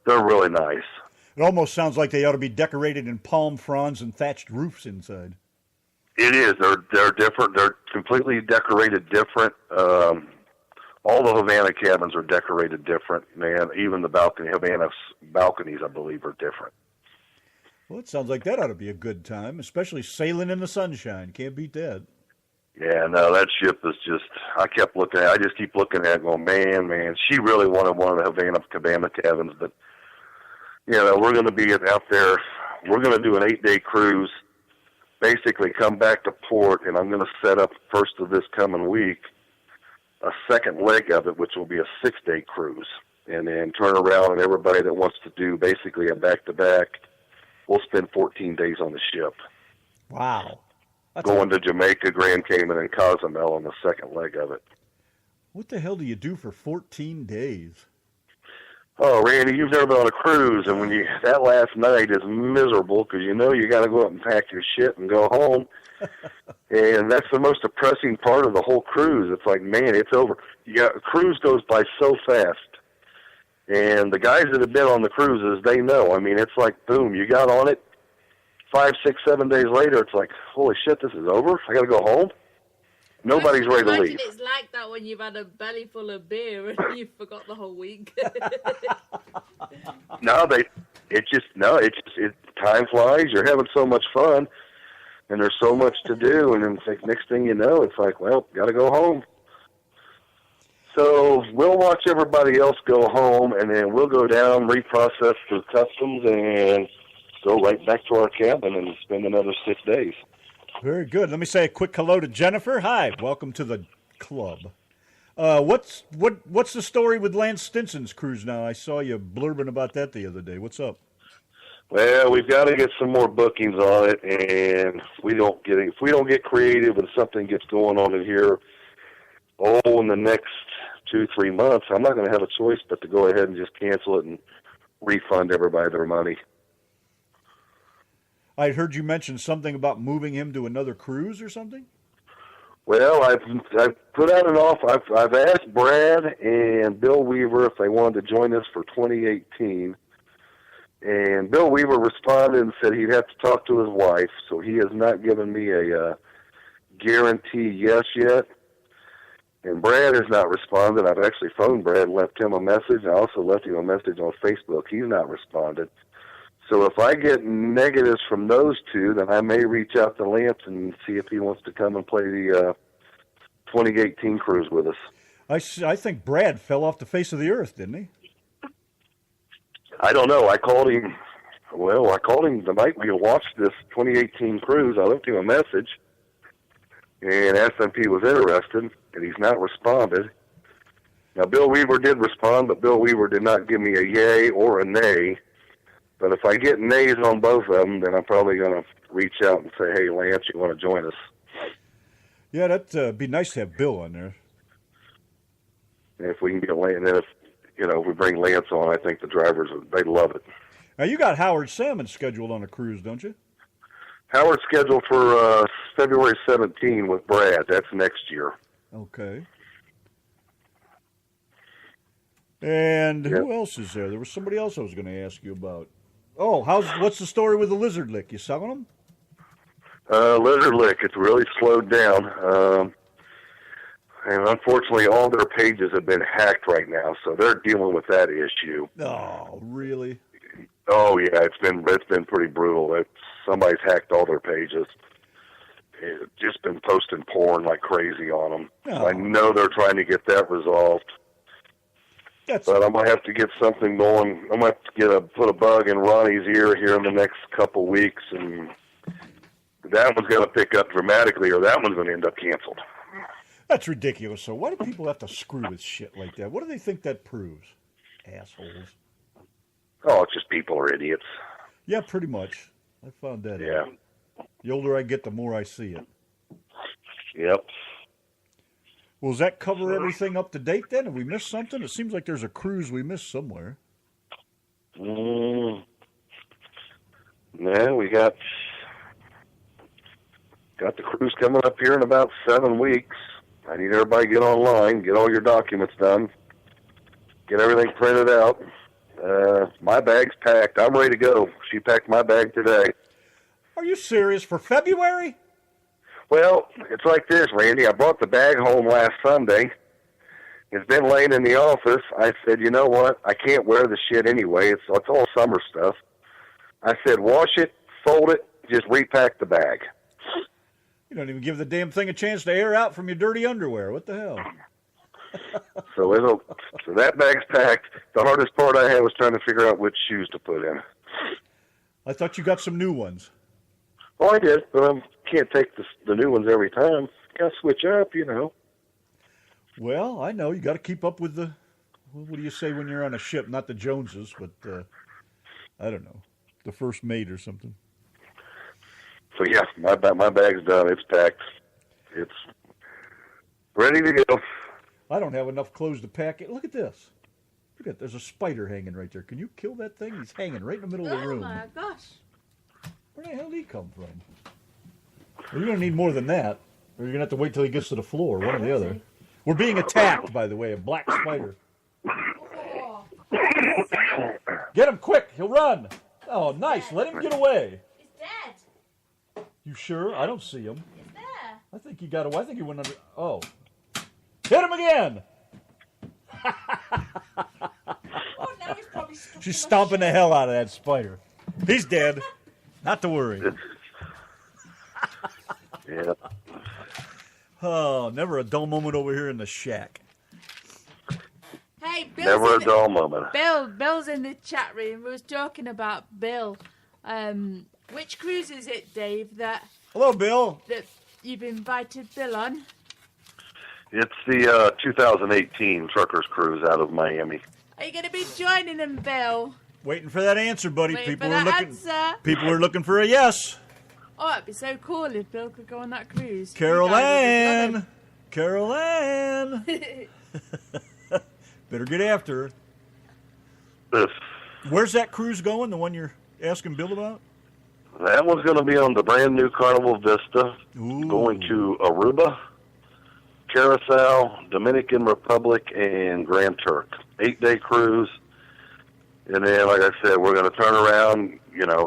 they're really nice. It almost sounds like they ought to be decorated in palm fronds and thatched roofs inside. It is. They're different. They're completely decorated different. All the Havana cabins are decorated different, man. Even the Havana balconies, I believe, are different. Well, it sounds like that ought to be a good time, especially sailing in the sunshine. Can't beat that. Yeah, no, that ship is just, I just keep looking at it going, man, she really wanted one of the Havana cabana cabins, but, we're going to be out there, we're going to do an 8-day cruise, basically come back to port, and I'm going to set up first of this coming week, a second leg of it, which will be a 6-day cruise, and then turn around, and everybody that wants to do basically a back-to-back, we'll spend 14 days on the ship. Wow. Going to Jamaica, Grand Cayman, and Cozumel on the second leg of it. What the hell do you do for 14 days? Oh, Randy, you've never been on a cruise, and that last night is miserable because you got to go up and pack your shit and go home. And that's the most depressing part of the whole cruise. It's like, man, it's over. A cruise goes by so fast. And the guys that have been on the cruises, they know. I mean, it's like, boom, you got on it. 5, 6, 7 days later, it's like, holy shit, this is over? I got to go home? Nobody's ready to leave. It's like that when you've had a belly full of beer and you forgot the whole week. Time flies. You're having so much fun. and there's so much to do, and then it's like, next thing you know, it's like, well, got to go home. So we'll watch everybody else go home, and then we'll go down, reprocess the customs, and go right back to our cabin and spend another 6 days. Very good. Let me say a quick hello to Jennifer. Hi, welcome to the club. What's the story with Lance Stinson's cruise now? I saw you blurbing about that the other day. What's up? Well, we've got to get some more bookings on it, and if we don't get creative and something gets going on in here, in the next 2-3 months, I'm not going to have a choice but to go ahead and just cancel it and refund everybody their money. I heard you mention something about moving him to another cruise or something? Well, I've put out an offer. I've asked Brad and Bill Weaver if they wanted to join us for 2018. And Bill Weaver responded and said he'd have to talk to his wife, so he has not given me a guarantee yes yet. And Brad has not responded. I've actually phoned Brad and left him a message. I also left him a message on Facebook. He's not responded. So if I get negatives from those two, then I may reach out to Lance and see if he wants to come and play the 2018 cruise with us. I think Brad fell off the face of the earth, didn't he? I don't know. I called him the night we watched this 2018 cruise. I left him a message and asked him if he was interested, and he's not responded. Now, Bill Weaver did respond, but Bill Weaver did not give me a yay or a nay. But if I get nays on both of them, then I'm probably going to reach out and say, hey, Lance, you want to join us? Yeah, that'd be nice to have Bill on there. And if we can get Lance, and then if we bring Lance on, I think the drivers, they'd love it. Now, you got Howard Salmon scheduled on a cruise, don't you? Howard's scheduled for February 17 with Brad. That's next year. Okay. And who else is there? There was somebody else I was going to ask you about. Oh, what's the story with the Lizard Lick? You selling them? Lizard Lick, it's really slowed down. And unfortunately, all their pages have been hacked right now, so they're dealing with that issue. Oh, really? Oh, yeah, it's been pretty brutal. Somebody's hacked all their pages. It's just been posting porn like crazy on them. Oh. I know they're trying to get that resolved. But I'm going to have to get something going. I'm going to have to put a bug in Ronnie's ear here in the next couple weeks, and that one's going to pick up dramatically, or that one's going to end up canceled. That's ridiculous. So why do people have to screw with shit like that? What do they think that proves? Assholes. Oh, it's just people are idiots. Yeah, pretty much. I found that Yeah. out. The older I get, the more I see it. Yep. Well, does that cover everything up to date then? Have we missed something? It seems like there's a cruise we missed somewhere. No, we got the cruise coming up here in about 7 weeks. I need everybody to get online, get all your documents done, get everything printed out. My bag's packed. I'm ready to go. She packed my bag today. Are you serious? For February? Well, it's like this, Randy. I brought the bag home last Sunday. It's been laying in the office. I said, you know what? I can't wear the shit anyway. It's all summer stuff. I said, wash it, fold it, just repack the bag. You don't even give the damn thing a chance to air out from your dirty underwear. What the hell? So that bag's packed. The hardest part I had was trying to figure out which shoes to put in. I thought you got some new ones. Oh, I did, but I can't take the new ones every time. Got to switch up, you know. Well, I know. You got to keep up with what do you say when you're on a ship? Not the Joneses, but I don't know, the first mate or something. So, yeah, my bag's done. It's packed. It's ready to go. I don't have enough clothes to pack it. Look at this. Look at, there's a spider hanging right there. Can you kill that thing? He's hanging right in the middle of the room. Oh, my gosh. Where the hell did he come from? Well, you're going to need more than that, or you're going to have to wait till he gets to the floor, one or the other. We're being attacked, by the way, a black spider. Get him quick. He'll run. Oh, nice. Let him get away. He's dead. You sure? I don't see him. He's there. I think he got away. I think he went under. Oh. Hit him again. Oh, now he's probably stuck She's in my stomping the shit. hell out of that spider. He's dead. Not to worry. Oh, never a dull moment over here in the shack. Hey, Bill's Never in a dull moment. Bill's in the chat room. We was talking about Bill. Which cruise is it, Dave? Hello, Bill. That you've invited Bill on? It's the 2018 Truckers Cruise out of Miami. Are you going to be joining them, Bill? Waiting for that answer, buddy. Waiting for that answer. People are looking for a yes. Oh, it'd be so cool if Bill could go on that cruise. Carol Ann. Better get after her. Where's that cruise going, the one you're asking Bill about? That one's going to be on the brand new Carnival Vista, going to Aruba, Curacao, Dominican Republic, and Grand Turk. 8-day cruise. And then, like I said, we're going to turn around,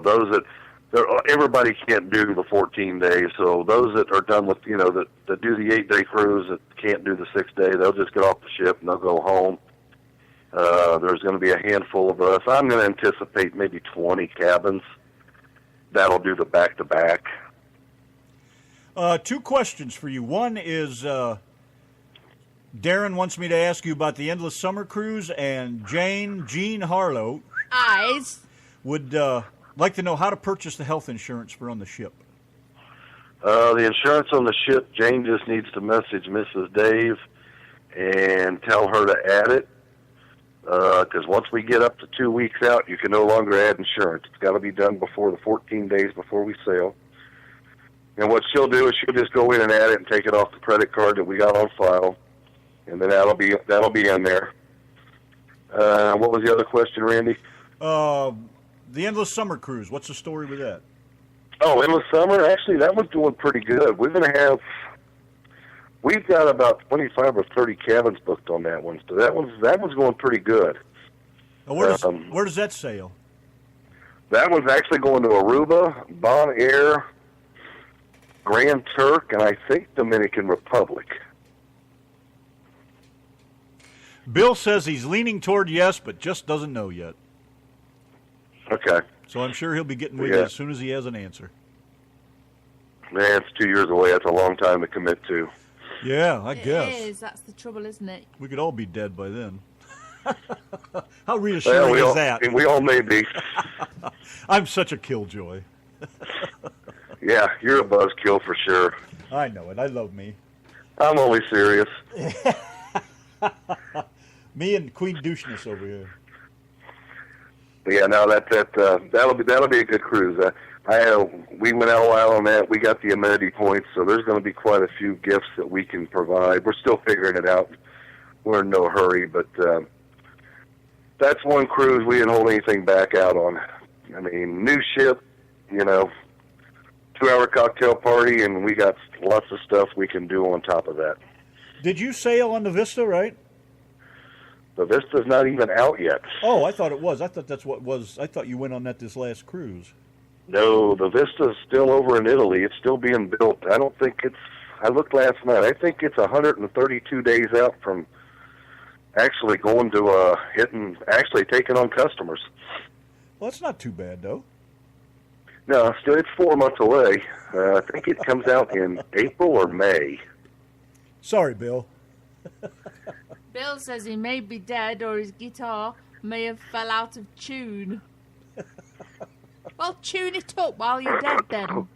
those that everybody can't do the 14 days. So those that are done with, that do the 8-day cruise that can't do the 6-day, they'll just get off the ship and they'll go home. There's going to be a handful of us. I'm going to anticipate maybe 20 cabins. That'll do the back-to-back. 2 questions for you. One is Darren wants me to ask you about the Endless Summer Cruise, and Jean Harlow would like to know how to purchase the health insurance for on the ship. The insurance on the ship, Jane just needs to message Mrs. Dave and tell her to add it. Because once we get up to 2 weeks out, you can no longer add insurance. It's got to be done before the 14 days before we sail. And what she'll do is she'll just go in and add it and take it off the credit card that we got on file, and then that'll be in there. What was the other question, Randy? The Endless Summer Cruise. What's the story with that? Oh, Endless Summer. Actually, that one's doing pretty good. We've got about 25 or 30 cabins booked on that one, so that one's going pretty good. Where does that sail? That one's actually going to Aruba, Bon Air, Grand Turk, and I think Dominican Republic. Bill says he's leaning toward yes, but just doesn't know yet. Okay. So I'm sure he'll be getting with you as soon as he has an answer. Man, it's 2 years away. That's a long time to commit to. Yeah, I guess. It is. That's the trouble, isn't it? We could all be dead by then. How reassuring is that? We all may be. I'm such a killjoy. Yeah, you're a buzzkill for sure. I know it. I love me. I'm only serious. Me and Queen Doucheness over here. Yeah, no, that'll be a good cruise. We went out a while on that. We got the amenity points, so there's going to be quite a few gifts that we can provide. We're still figuring it out. We're in no hurry, but that's one cruise we didn't hold anything back out on. I mean, new ship, 2-hour cocktail party, and we got lots of stuff we can do on top of that. Did you sail on the Vista, right? The Vista's not even out yet. Oh, I thought it was. I thought that's what it was. I thought you went on that this last cruise. No, the Vista's still over in Italy. It's still being built. I don't think I looked last night. I think it's 132 days out from actually going to actually taking on customers. Well, that's not too bad, though. No, still it's 4 months away. I think it comes out in April or May. Sorry, Bill. Bill says he may be dead or his guitar may have fell out of tune. Well, tune it up while you're dead, then.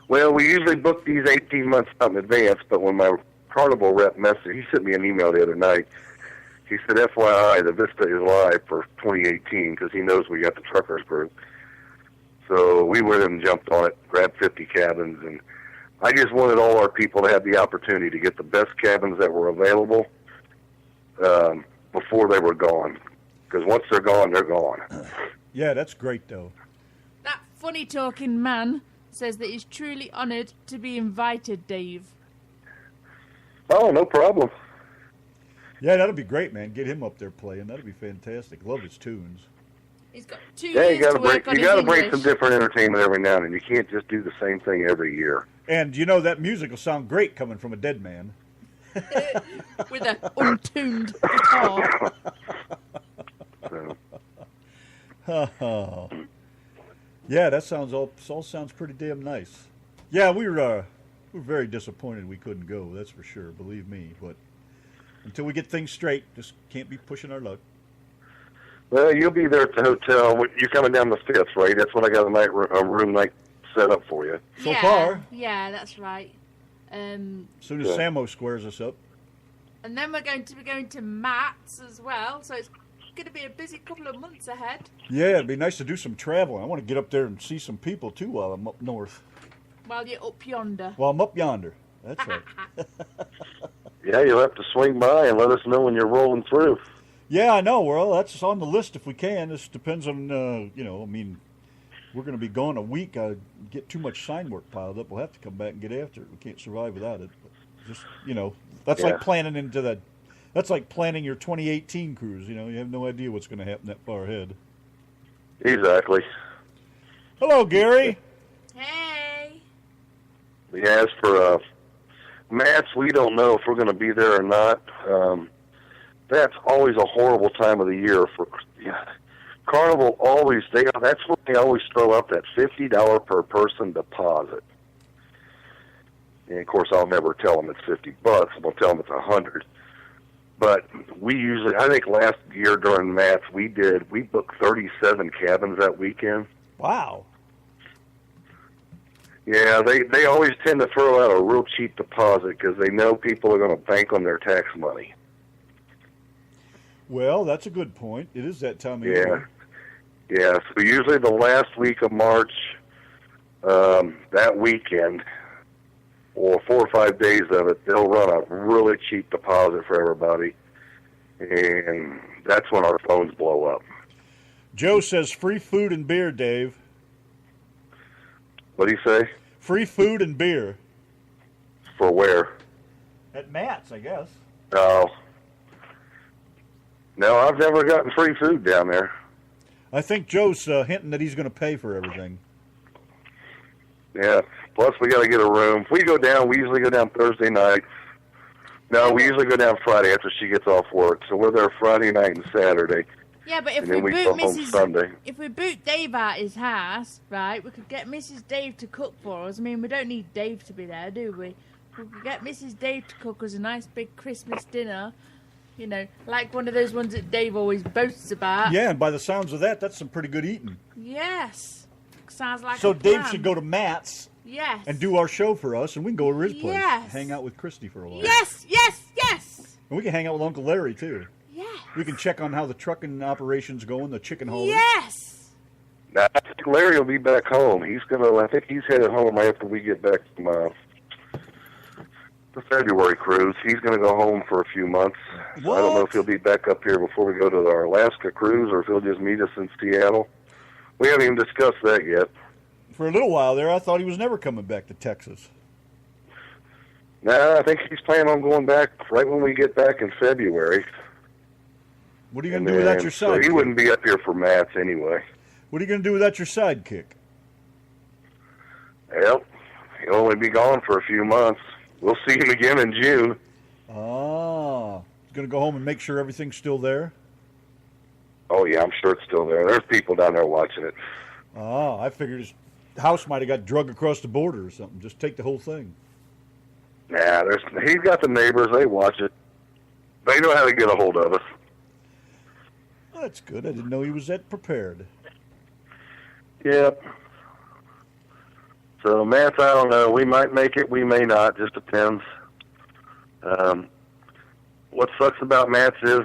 Well, we usually book these 18 months out in advance, but when my Carnival rep messaged, he sent me an email the other night. He said, FYI, the Vista is live for 2018 because he knows we got the Truckers Group. So we went and jumped on it, grabbed 50 cabins, and I just wanted all our people to have the opportunity to get the best cabins that were available before they were gone. Because once they're gone, they're gone. Yeah, that's great, though. That funny-talking man says that he's truly honoured to be invited, Dave. Oh, no problem. Yeah, that'll be great, man. Get him up there playing. That'll be fantastic. Love his tunes. He's got 2 you years gotta to work on his bring English. some different entertainment every now and then. You can't just do the same thing every year. And, that music will sound great coming from a dead man. With an untuned guitar. Yeah, that all sounds pretty damn nice. Yeah, we We're very disappointed we couldn't go, that's for sure, believe me. But until we get things straight, just can't be pushing our luck. Well, you'll be there at the hotel. You're coming down the 5th, right? That's when I got a room night set up for you. So far. Yeah, that's right. As soon as Samo squares us up. And then we're going to be going to Matt's as well, so it's going to be a busy couple of months ahead. Yeah, it'd be nice to do some traveling. I want to get up there and see some people, too, while I'm up north. While you're up yonder. While I'm up yonder. That's right. Yeah, you'll have to swing by and let us know when you're rolling through. Yeah, I know. Well, that's on the list if we can. This depends on, we're going to be gone a week. Get too much sign work piled up. We'll have to come back and get after it. We can't survive without it. But just, that's like planning that's like planning your 2018 cruise. You have no idea what's going to happen that far ahead. Exactly. Hello, Gary. Hey. As for Matt's, we don't know if we're going to be there or not. That's always a horrible time of the year for Carnival. That's when they always throw up that $50 per person deposit. And of course, I'll never tell them it's $50. I'm gonna tell them it's $100. But I think last year during Matt's, we booked 37 cabins that weekend. Wow. Yeah, they always tend to throw out a real cheap deposit because they know people are going to bank on their tax money. Well, that's a good point. It is that time of year. Yeah. So usually the last week of March, that weekend, or 4 or 5 days of it, they'll run a really cheap deposit for everybody, and that's when our phones blow up. Joe says free food and beer, Dave. What do you say? Free food and beer. For where? At Matt's, I guess. Oh. No, I've never gotten free food down there. I think Joe's hinting that he's going to pay for everything. Yeah. Plus, we got to get a room. If we go down, we usually go down Thursday night. No, we usually go down Friday after she gets off work. So we're there Friday night and Saturday. Yeah, but if we boot Dave at his house, right, we could get Mrs. Dave to cook for us. I mean, we don't need Dave to be there, do we? We could get Mrs. Dave to cook us a nice big Christmas dinner, like one of those ones that Dave always boasts about. Yeah, and by the sounds of that, that's some pretty good eating. Yes. Sounds like so a plan. Dave should go to Matt's. Yes. And do our show for us, and we can go to his place. Yes. Hang out with Christy for a while. Yes. And we can hang out with Uncle Larry, too. Yes. We can check on how the trucking operation's going, the chicken haulers. Yes. Now, I think Larry will be back home. I think he's headed home after we get back from the February cruise. He's going to go home for a few months. What? I don't know if he'll be back up here before we go to our Alaska cruise or if he'll just meet us in Seattle. We haven't even discussed that yet. For a little while there, I thought he was never coming back to Texas. Nah, I think he's planning on going back right when we get back in February. What are you going to do without your sidekick? So he wouldn't be up here for Matt's anyway. What are you going to do without your sidekick? Well, he'll only be gone for a few months. We'll see him again in June. Ah, he's going to go home and make sure everything's still there? Oh, yeah, I'm sure it's still there. There's people down there watching it. Ah, I figured his house might have got drug across the border or something. Just take the whole thing. Nah, he's got the neighbors. They watch it. They know how to get a hold of us. Well, that's good. I didn't know he was that prepared. Yep. So, Matt's, I don't know. We might make it. We may not. Just depends. What sucks about Matt's is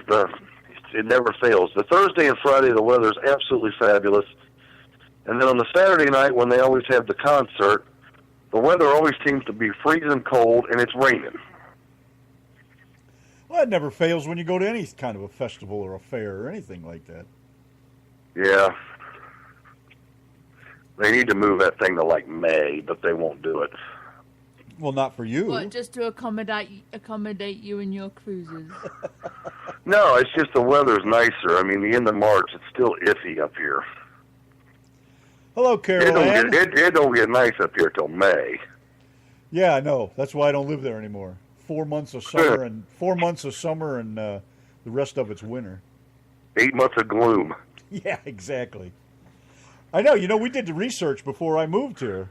it never fails. The Thursday and Friday, the weather's absolutely fabulous. And then on the Saturday night, when they always have the concert, the weather always seems to be freezing cold, and it's raining. Well, it never fails when you go to any kind of a festival or a fair or anything like that. Yeah. They need to move that thing to, May, but they won't do it. Well, not for you. What, just to accommodate you and your cruises? No, it's just the weather's nicer. I mean, the end of March, it's still iffy up here. Hello, Carol Ann. It don't get nice up here till May. Yeah, I know. That's why I don't live there anymore. 4 months of summer and the rest of it's winter. 8 months of gloom. Yeah, exactly. I know. We did the research before I moved here,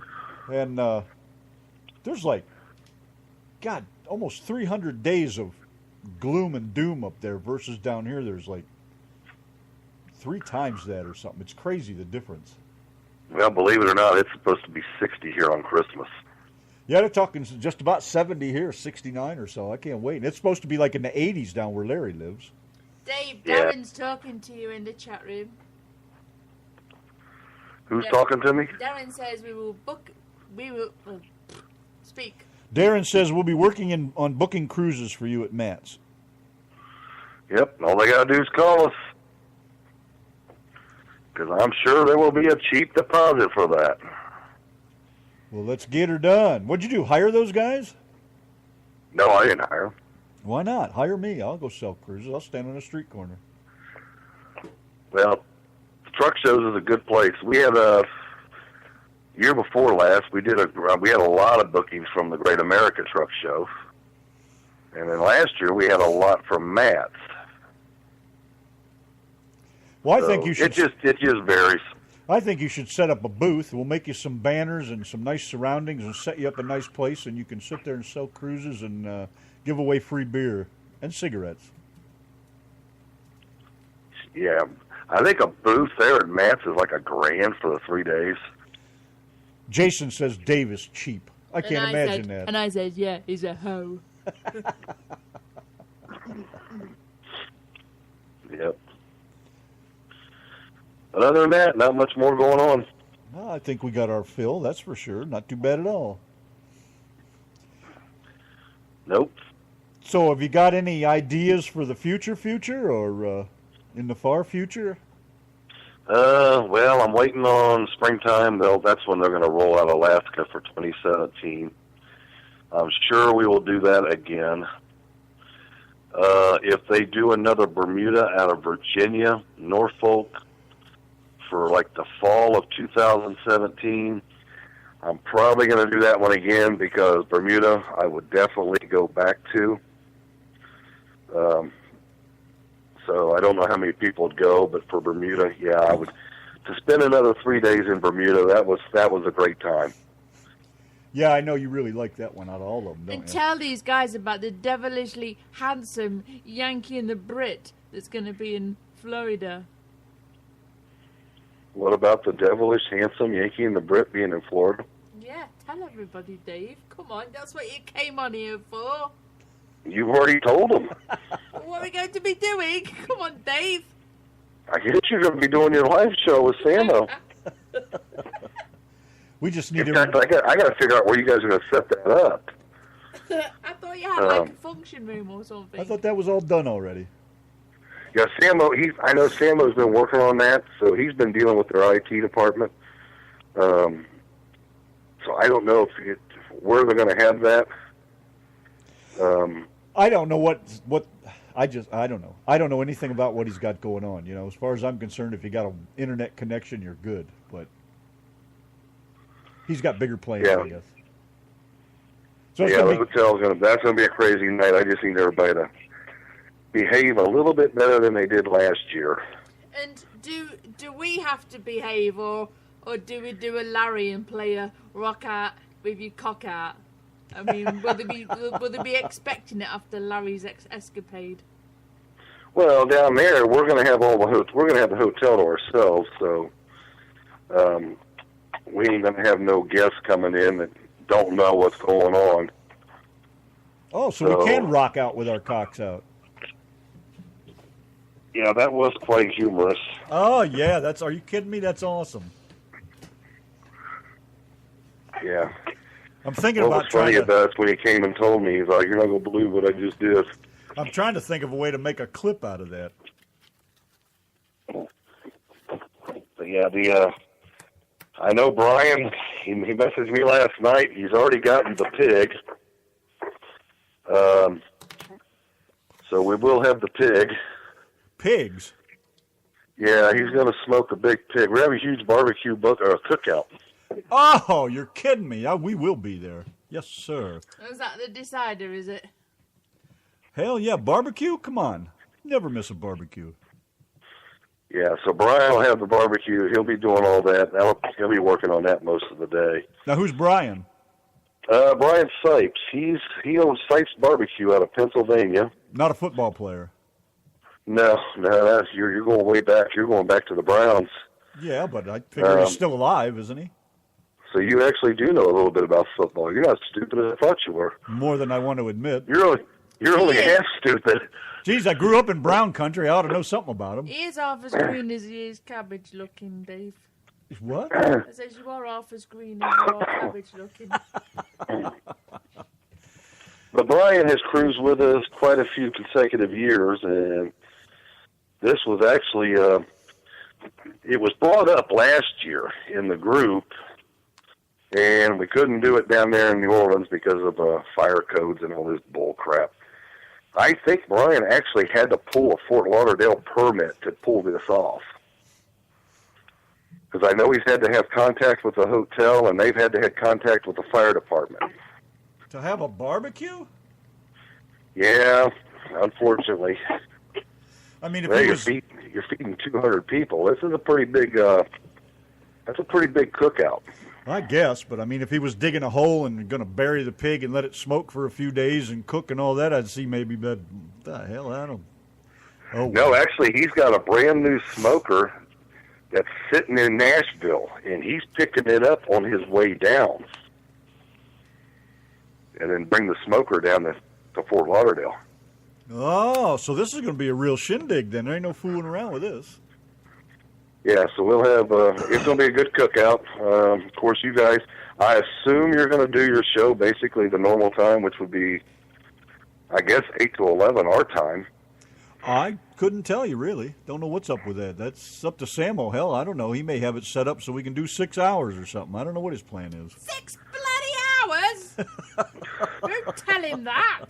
and there's God, almost 300 days of gloom and doom up there versus down here there's like 3 times that or something. It's crazy, the difference. Well, believe it or not, it's supposed to be 60 here on Christmas. Yeah, they're talking just about 70 here, 69 or so. I can't wait. And it's supposed to be like in the 80s down where Larry lives. Dave, Yeah. Darren's talking to you in the chat room. Who's talking to me? Darren says we will speak. Darren says we'll be working on booking cruises for you at Matt's. Yep, all they got to do is call us. Because I'm sure there will be a cheap deposit for that. Well, let's get her done. What'd you do, hire those guys? No, I didn't hire them. Why not? Hire me. I'll go sell cruises. I'll stand on a street corner. Well, Truck Shows is a good place. We had year before last, we had a lot of bookings from the Great America Truck Show. And then last year we had a lot from Matt's. Well, I think you should. It just varies. I think you should set up a booth. We'll make you some banners and some nice surroundings and set you up a nice place, and you can sit there and sell cruises and give away free beer and cigarettes. Yeah, I think a booth there at Matt's is like $1,000 for the 3 days. Jason says Dave is cheap. I can't imagine that. And I said, yeah, he's a hoe. Yep. But other than that, not much more going on. Well, I think we got our fill, that's for sure. Not too bad at all. Nope. So have you got any ideas for the future, or in the far future? Well, I'm waiting on springtime. That's when they're going to roll out Alaska for 2017. I'm sure we will do that again. If they do another Bermuda out of Virginia, Norfolk, for like the fall of 2017, I'm probably going to do that one again because Bermuda I would definitely go back to. So I don't know how many people would go, but for Bermuda, yeah, I would. To spend another 3 days in Bermuda, that was a great time. Yeah, I know you really like that one out of all of them, don't And you? tell these guys about the devilishly handsome Yankee and the Brit that's going to be in Florida. What about the devilish handsome Yankee and the Brit being in Florida? Yeah, tell everybody, Dave. Come on, that's what you came on here for. You've already told them. What are we going to be doing? Come on, Dave. I guess you're going to be doing your live show with Samo. We just need I got to figure out where you guys are going to set that up. I thought you had like a function room or something. I thought that was all done already. Yeah, Samo. I know Samo's been working on that, so he's been dealing with their IT department. So I don't know where they're going to have that. I don't know what I don't know. I don't know anything about what he's got going on. You know, as far as I'm concerned, if you got an internet connection, you're good. But he's got bigger plans, Yeah. I guess. So it's Yeah, gonna the hotel's that's going to be a crazy night. I just need everybody to behave a little bit better than they did last year. And do we have to behave, or do we do a Larry and play a rock out with your cock out? I mean, will they be expecting it after Larry's escapade? Well, down there we're going to have we're going to have the hotel to ourselves, so we ain't going to have no guests coming in that don't know what's going on. Oh, so we can rock out with our cocks out. Yeah, that was quite humorous. Oh yeah, are you kidding me? That's awesome. Yeah. I'm thinking what about was funny trying to. about it when he came and told me, he's like, "You're not going to believe what I just did." I'm trying to think of a way to make a clip out of that. But yeah, I know Brian. He messaged me last night. He's already gotten the pig. So we will have the pig. Pigs? Yeah, he's going to smoke a big pig. We have a huge barbecue cookout. Oh, you're kidding me. We will be there. Yes, sir. Is that the decider, is it? Hell yeah, barbecue? Come on. Never miss a barbecue. Yeah, so Brian will have the barbecue. He'll be doing all that. He'll be working on that most of the day. Now, who's Brian? Brian Sipes. He owns Sipes Barbecue out of Pennsylvania. Not a football player. No, you're going way back. You're going back to the Browns. Yeah, but I figure he's still alive, isn't he? So you actually do know a little bit about football. You're not as stupid as I thought you were. More than I want to admit. You're only half stupid. Geez, I grew up in brown country. I ought to know something about him. He is half as green as he is cabbage looking, Dave. What? I says you are half as green as you are cabbage looking. But Brian has cruised with us quite a few consecutive years, and this was actually, it was brought up last year in the group, and we couldn't do it down there in New Orleans because of fire codes and all this bull crap. I think Brian actually had to pull a Fort Lauderdale permit to pull this off. Because I know he's had to have contact with the hotel, and they've had to have contact with the fire department. To have a barbecue? Yeah, unfortunately. I mean, if well, he you're feeding 200 people. This is a pretty big. That's a pretty big cookout. I guess, but I mean, if he was digging a hole and going to bury the pig and let it smoke for a few days and cook and all that, I'd see maybe. But the hell, I don't. Oh no, actually, he's got a brand new smoker that's sitting in Nashville, and he's picking it up on his way down, and then bring the smoker down to Fort Lauderdale. Oh, so this is going to be a real shindig then. There ain't no fooling around with this. Yeah, so we'll have, it's going to be a good cookout. Of course, you guys, I assume you're going to do your show basically the normal time, which would be, I guess, 8 to 11 our time. I couldn't tell you, really. Don't know what's up with that. That's up to Sammo. Hell, I don't know. He may have it set up so we can do 6 hours or something. I don't know what his plan is. 6 bloody hours? Don't tell him that.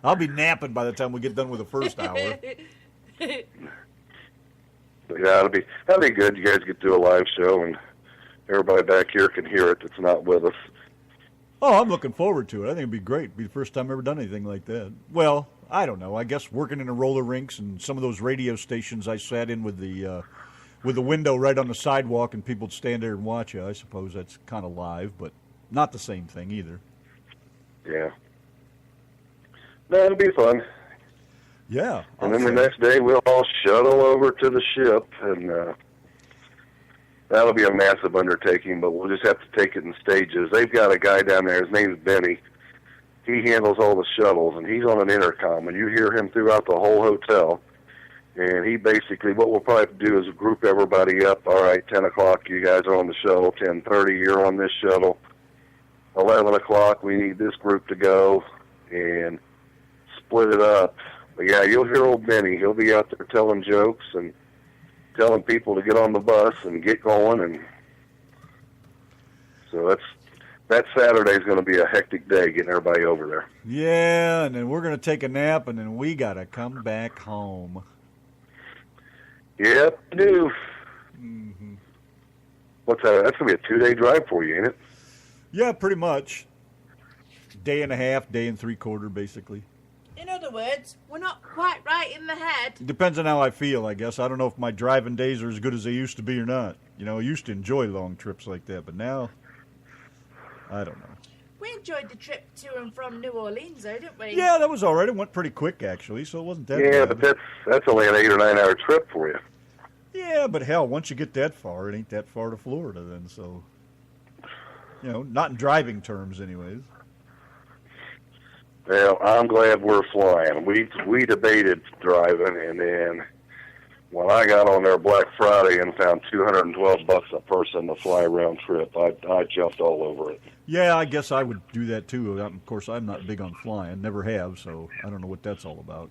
I'll be napping by the time we get done with the first hour. Yeah, that'll be good. You guys get to do a live show, and everybody back here can hear it that's not with us. Oh, I'm looking forward to it. I think it'd be great. It'd be the first time I've ever done anything like that. Well, I don't know. I guess working in a roller rinks and some of those radio stations I sat in with the window right on the sidewalk and people'd stand there and watch you. I suppose that's kind of live, but not the same thing either. Yeah. No, it'll be fun. Yeah. And then the next day we'll all shuttle over to the ship, and that'll be a massive undertaking, but we'll just have to take it in stages. They've got a guy down there. His name's Benny. He handles all the shuttles, and he's on an intercom, and you hear him throughout the whole hotel. And he basically, what we'll probably have to do is group everybody up. All right, 10 o'clock, you guys are on the shuttle. 10:30, you're on this shuttle. 11 o'clock, we need this group to go, and split it up. But yeah, you'll hear old Benny. He'll be out there telling jokes and telling people to get on the bus and get going. And so that Saturday's going to be a hectic day getting everybody over there. Yeah, and then we're going to take a nap, and then we got to come back home. Yep, I do. Mm-hmm. What's that? That's going to be a 2-day drive for you, ain't it? Yeah, pretty much. Day and a half, day and 3/4, basically. In other words, we're not quite right in the head. Depends on how I feel, I guess. I don't know if my driving days are as good as they used to be or not. You know, I used to enjoy long trips like that, but now, I don't know. We enjoyed the trip to and from New Orleans, though, didn't we? Yeah, that was all right. It went pretty quick, actually, so it wasn't that Yeah, bad. but that's only an 8 or 9 hour trip for you. Yeah, but hell, once you get that far, it ain't that far to Florida then, so, you know, not in driving terms anyways. Well, I'm glad we're flying. We debated driving, and then when I got on there Black Friday and found $212 a person to fly round trip, I jumped all over it. Yeah, I guess I would do that too. Of course, I'm not big on flying, never have, so I don't know what that's all about.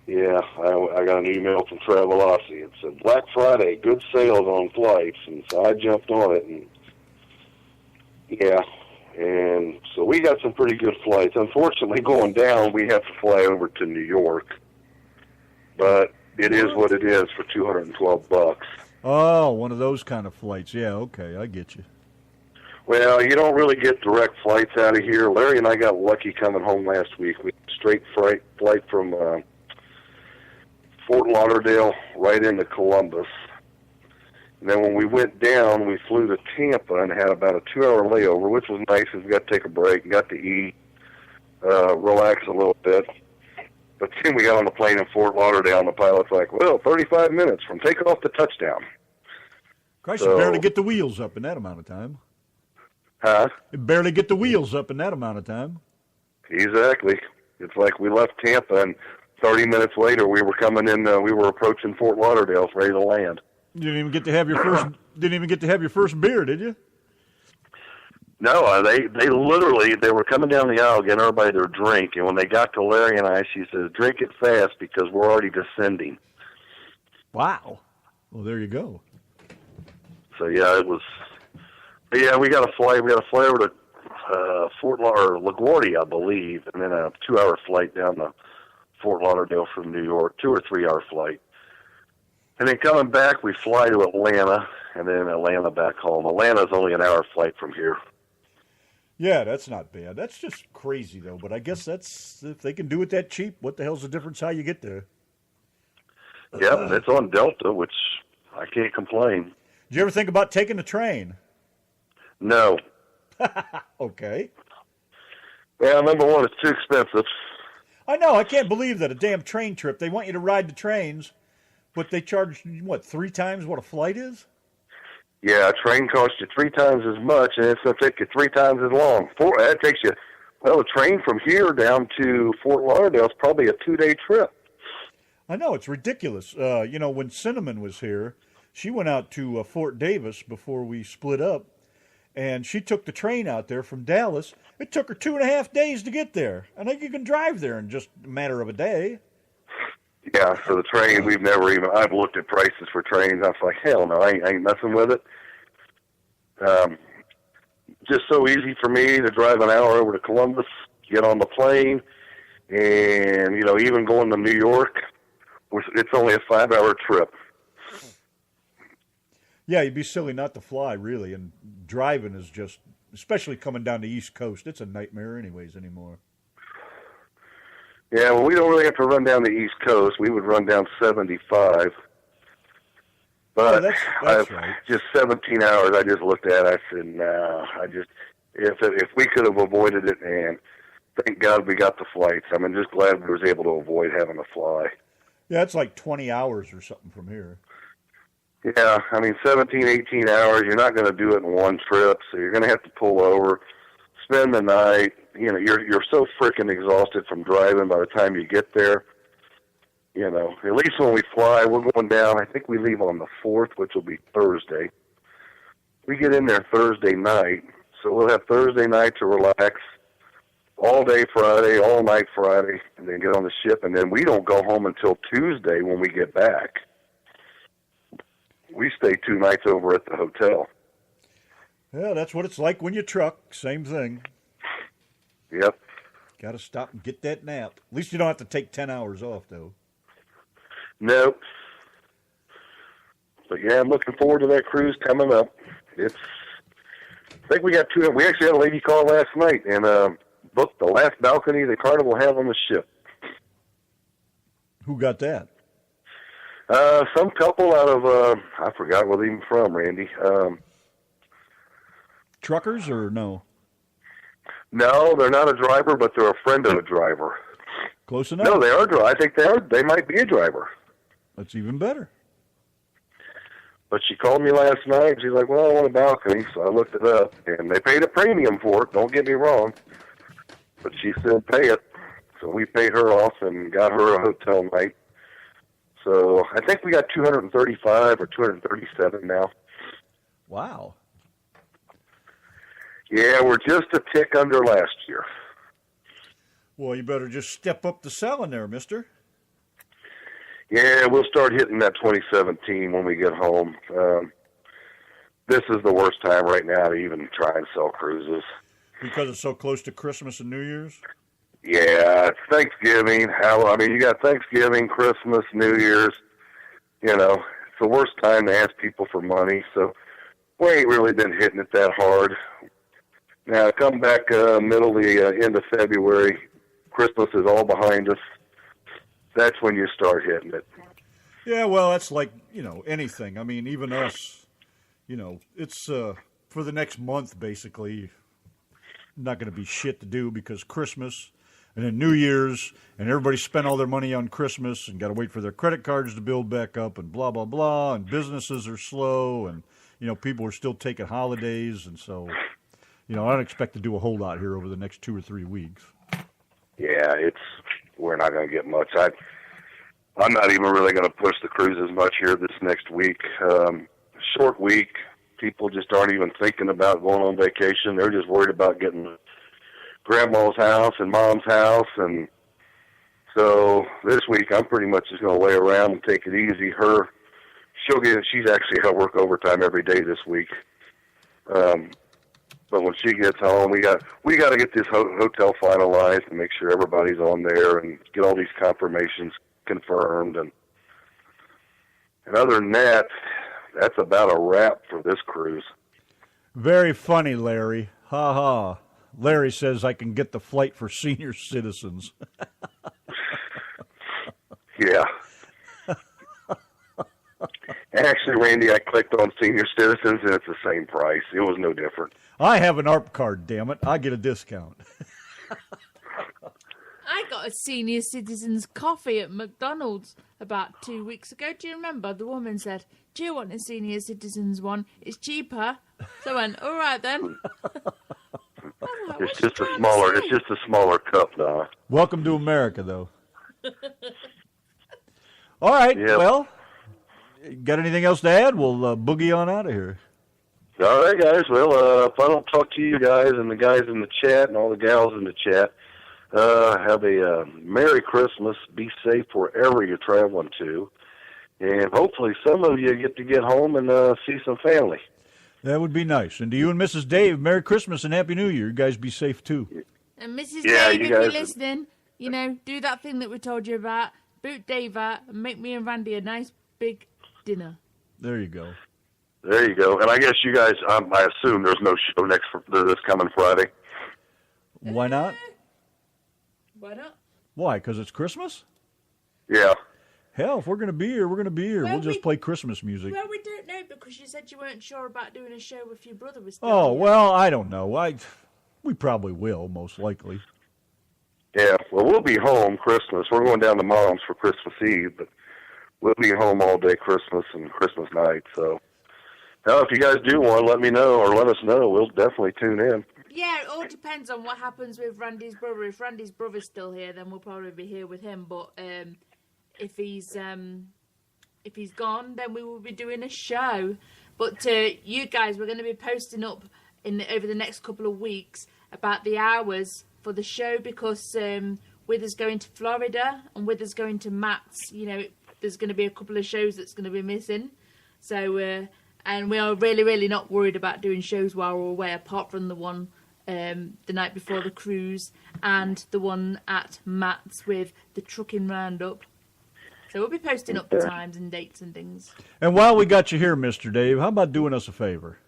Yeah, I got an email from Travelocity. It said, Black Friday, good sales on flights, and so I jumped on it, and yeah. And so we got some pretty good flights. Unfortunately, going down, we have to fly over to New York. But it is what it is for $212. Oh, one of those kind of flights. Yeah, okay, I get you. Well, you don't really get direct flights out of here. Larry and I got lucky coming home last week. We had a straight flight from Fort Lauderdale right into Columbus. And then when we went down, we flew to Tampa and had about a 2-hour layover, which was nice because we got to take a break, got to eat, relax a little bit. But then we got on the plane in Fort Lauderdale, and the pilot's like, well, 35 minutes from takeoff to touchdown. Christ, you barely get the wheels up in that amount of time. Huh? You barely get the wheels up in that amount of time. Exactly. It's like we left Tampa, and 30 minutes later, we were coming in. We were approaching Fort Lauderdale, ready to land. You didn't even get to have your first. Didn't even get to have your first beer, did you? No, they literally they were coming down the aisle getting everybody their drink, and when they got to Larry and I, she says, "Drink it fast because we're already descending." Wow. Well, there you go. So yeah, it was. Yeah, we got a flight. We got to fly over to LaGuardia, I believe, and then a 2-hour flight down to Fort Lauderdale from New York, 2 or 3 hour flight. And then coming back, we fly to Atlanta, and then Atlanta back home. Atlanta's only an hour flight from here. Yeah, that's not bad. That's just crazy, though. But I guess that's if they can do it that cheap, what the hell's the difference how you get there? Yep, it's on Delta, which I can't complain. Did you ever think about taking the train? No. Okay. Well, number one, it's too expensive. I know. I can't believe that a damn train trip. They want you to ride the trains, but they charge, what, 3 times what a flight is? Yeah, a train costs you 3 times as much, and it's going to take you 3 times as long. That takes you, well, a train from here down to Fort Lauderdale is probably a 2-day trip. I know. It's ridiculous. When Cinnamon was here, she went out to Fort Davis before we split up, and she took the train out there from Dallas. It took her 2.5 days to get there. I think you can drive there in just a matter of a day. Yeah, so the train, I've looked at prices for trains. I was like, hell no, I ain't messing with it. Just so easy for me to drive an hour over to Columbus, get on the plane, and, even going to New York, it's only a 5-hour trip. Yeah, you'd be silly not to fly, really, and driving is just, especially coming down the East Coast, it's a nightmare anyways anymore. Yeah, well, we don't really have to run down the East Coast. We would run down 75. But that's right. Just 17 hours, I just looked at it. I said, no, if we could have avoided it, and thank God we got the flights. I'm just glad we was able to avoid having to fly. Yeah, it's like 20 hours or something from here. Yeah, 17, 18 hours. You're not going to do it in one trip, so you're going to have to pull over, spend the night. You're so freaking exhausted from driving by the time you get there. At least when we fly, we're going down. I think we leave on the 4th, which will be Thursday. We get in there Thursday night, so we'll have Thursday night to relax, all day Friday, all night Friday, and then get on the ship. And then we don't go home until Tuesday when we get back. We stay 2 nights over at the hotel. Yeah, that's what it's like when you truck. Same thing. Yep. Got to stop and get that nap. At least you don't have to take 10 hours off, though. Nope. But yeah, I'm looking forward to that cruise coming up. I think we got 2. We actually had a lady call last night and booked the last balcony the Carnival have on the ship. Who got that? Some couple out of, I forgot where they're even from, Randy. Truckers or no? No, they're not a driver, but they're a friend of a driver. Close enough. No, they are. I think they are. They might be a driver. That's even better. But she called me last night, and she's like, well, I want a balcony. So I looked it up, and they paid a premium for it. Don't get me wrong. But she said pay it. So we paid her off and got her a hotel night. So I think we got 235 or 237 now. Wow. Yeah, we're just a tick under last year. Well, you better just step up the selling there, mister. Yeah, we'll start hitting that 2017 when we get home. This is the worst time right now to even try and sell cruises. Because it's so close to Christmas and New Year's? Yeah, it's Thanksgiving. You got Thanksgiving, Christmas, New Year's. It's the worst time to ask people for money. So we ain't really been hitting it that hard. Now, come back middle of the end of February. Christmas is all behind us. That's when you start hitting it. Yeah, well, that's like, anything. Even us, it's for the next month, basically, not going to be shit to do because Christmas and then New Year's, and everybody spent all their money on Christmas and got to wait for their credit cards to build back up and blah, blah, blah, and businesses are slow, and, people are still taking holidays, and so, I don't expect to do a whole lot here over the next 2 or 3 weeks. Yeah, we're not going to get much. I'm not even really going to push the cruises much here this next week. Short week. People just aren't even thinking about going on vacation. They're just worried about getting to grandma's house and mom's house. And so this week I'm pretty much just going to lay around and take it easy. She's actually got to work overtime every day this week. But when she gets home, we got to get this hotel finalized and make sure everybody's on there and get all these confirmations confirmed. And other than that, that's about a wrap for this cruise. Very funny, Larry. Ha ha. Larry says I can get the flight for senior citizens. Yeah. Actually, Randy, I clicked on senior citizens, and it's the same price. It was no different. I have an ARP card, damn it. I get a discount. I got a senior citizens coffee at McDonald's about 2 weeks ago. Do you remember? The woman said, "Do you want a senior citizens one? It's cheaper." So I went, "All right then." It's just a smaller cup now. Welcome to America, though. All right. Yep. Well, got anything else to add? We'll boogie on out of here. All right, guys. Well, if I don't talk to you guys and the guys in the chat and all the gals in the chat, have a Merry Christmas. Be safe wherever you're traveling to. And hopefully some of you get home and see some family. That would be nice. And to you and Mrs. Dave, Merry Christmas and Happy New Year. You guys be safe, too. And Mrs. Dave, if you're listening, do that thing that we told you about. Boot Dave out and make me and Randy a nice big dinner. There you go. There you go. And I guess you guys, I assume there's no show this coming Friday. Why not? Why not? Why? Because it's Christmas? Yeah. Hell, if we're going to be here, we're going to be here. We'll just play Christmas music. Well, we don't know because you said you weren't sure about doing a show if your brother was still here. Well, I don't know. We probably will, most likely. Yeah, well, we'll be home Christmas. We're going down to Mom's for Christmas Eve, but we'll be home all day Christmas and Christmas night. So, now if you guys do want, let me know or let us know. We'll definitely tune in. Yeah, it all depends on what happens with Randy's brother. If Randy's brother's still here, then we'll probably be here with him. But if he's gone, then we will be doing a show. But you guys, we're going to be posting up over the next couple of weeks about the hours for the show because with us going to Florida and with us going to Matt's, there's going to be a couple of shows that's going to be missing. So, and we are really, really not worried about doing shows while we're away, apart from the one the night before the cruise and the one at Matt's with the trucking roundup. So we'll be posting up the times and dates and things. And while we got you here, Mr. Dave, how about doing us a favor?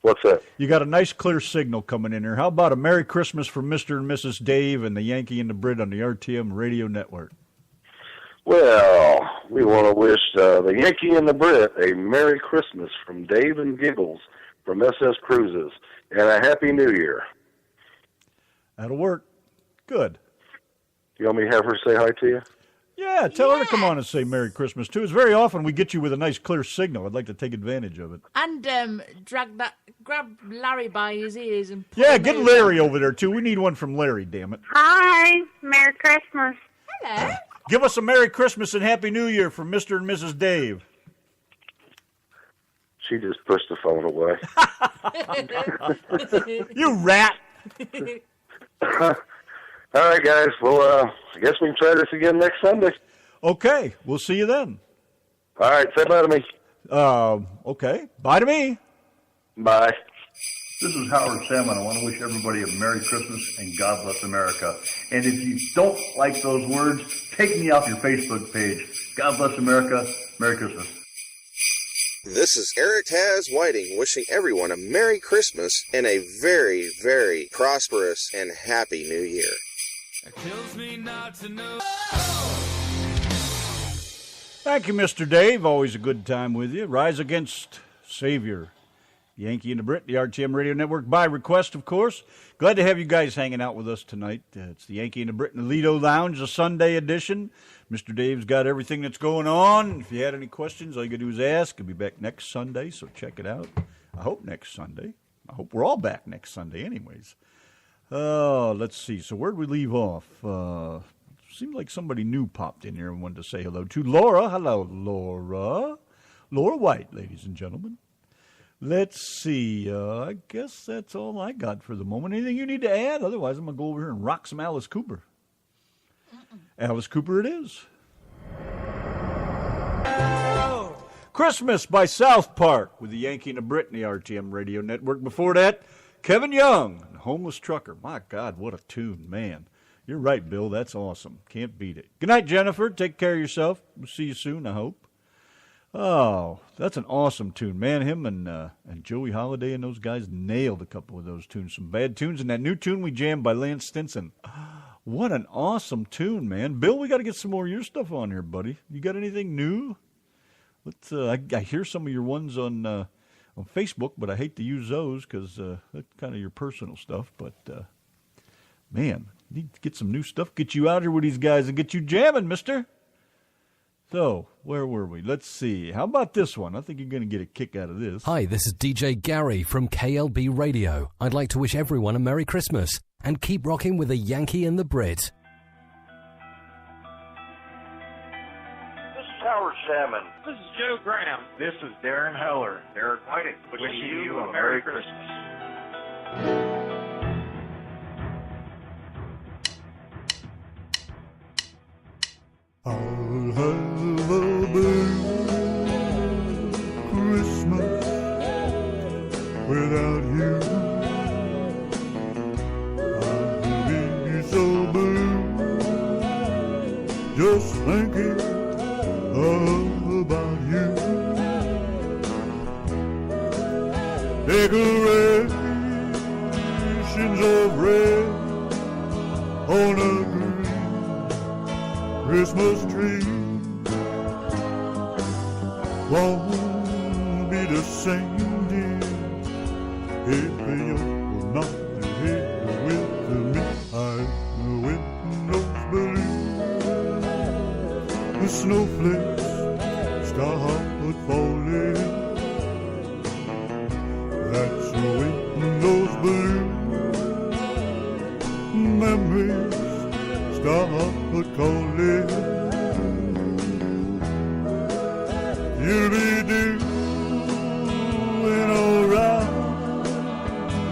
What's that? You got a nice clear signal coming in here. How about a Merry Christmas from Mr. and Mrs. Dave and the Yankee and the Brit on the RTM Radio Network? Well, we want to wish the Yankee and the Brit a Merry Christmas from Dave and Giggles from SS Cruises and a Happy New Year. That'll work. Good. You want me to have her say hi to you? Yeah, tell her to come on and say Merry Christmas, too. It's very often we get you with a nice clear signal. I'd like to take advantage of it. And grab Larry by his ears and yeah, get Larry over there, too. We need one from Larry, damn it. Hi, Merry Christmas. Hello. Give us a Merry Christmas and Happy New Year from Mr. and Mrs. Dave. She just pushed the phone away. You rat. All right, guys. Well, I guess we can try this again next Sunday. Okay. We'll see you then. All right. Say bye to me. Okay. Bye to me. Bye. This is Howard Salmon. I want to wish everybody a Merry Christmas and God bless America. And if you don't like those words, take me off your Facebook page. God bless America. Merry Christmas. This is Eric Taz Whiting wishing everyone a Merry Christmas and a very, very prosperous and happy New Year. It kills me not to know. Thank you, Mr. Dave. Always a good time with you. Rise Against Savior. Yankee and the Brit, the RTM Radio Network, by request, of course. Glad to have you guys hanging out with us tonight. It's the Yankee and the Brit in the Lido Lounge, the Sunday edition. Mr. Dave's got everything that's going on. If you had any questions, all you got to do is ask. He'll be back next Sunday, so check it out. I hope next Sunday. I hope we're all back next Sunday anyways. Let's see. So where'd we leave off? Seemed like somebody new popped in here and wanted to say hello to Laura. Hello, Laura. Laura White, ladies and gentlemen. Let's see. I guess that's all I got for the moment. Anything you need to add? Otherwise, I'm going to go over here and rock some Alice Cooper. Alice Cooper it is. Christmas by South Park with the Yankee and the Brit and the RTM Radio Network. Before that, Kevin Young, Homeless Trucker. My God, what a tune, man. You're right, Bill. That's awesome. Can't beat it. Good night, Jennifer. Take care of yourself. We'll see you soon, I hope. Oh, that's an awesome tune, man. Him and Joey Holiday and those guys nailed a couple of those tunes. Some bad tunes. And that new tune we jammed by Lance Stinson. What an awesome tune, man. Bill, we got to get some more of your stuff on here, buddy. You got anything new? Let's. I hear some of your ones on Facebook, but I hate to use those because that's kind of your personal stuff. But, man, need to get some new stuff. Get you out here with these guys and get you jamming, mister. So, where were we? Let's see. How about this one? I think you're going to get a kick out of this. Hi, this is DJ Gary from KLB Radio. I'd like to wish everyone a Merry Christmas and keep rocking with the Yankee and the Brit. This is Howard Salmon. This is Joe Graham. This is Darren Heller. Eric Whiting. Wishing you a Merry Christmas. I'll have a blue Christmas without you. I'll be so blue just thinking about you. Decorations of red on a Christmas tree won't be the same, dear, if you're not here with me. The windows blue, the snowflakes start falling. That's the windows blue, memories start calling. You'll be doing alright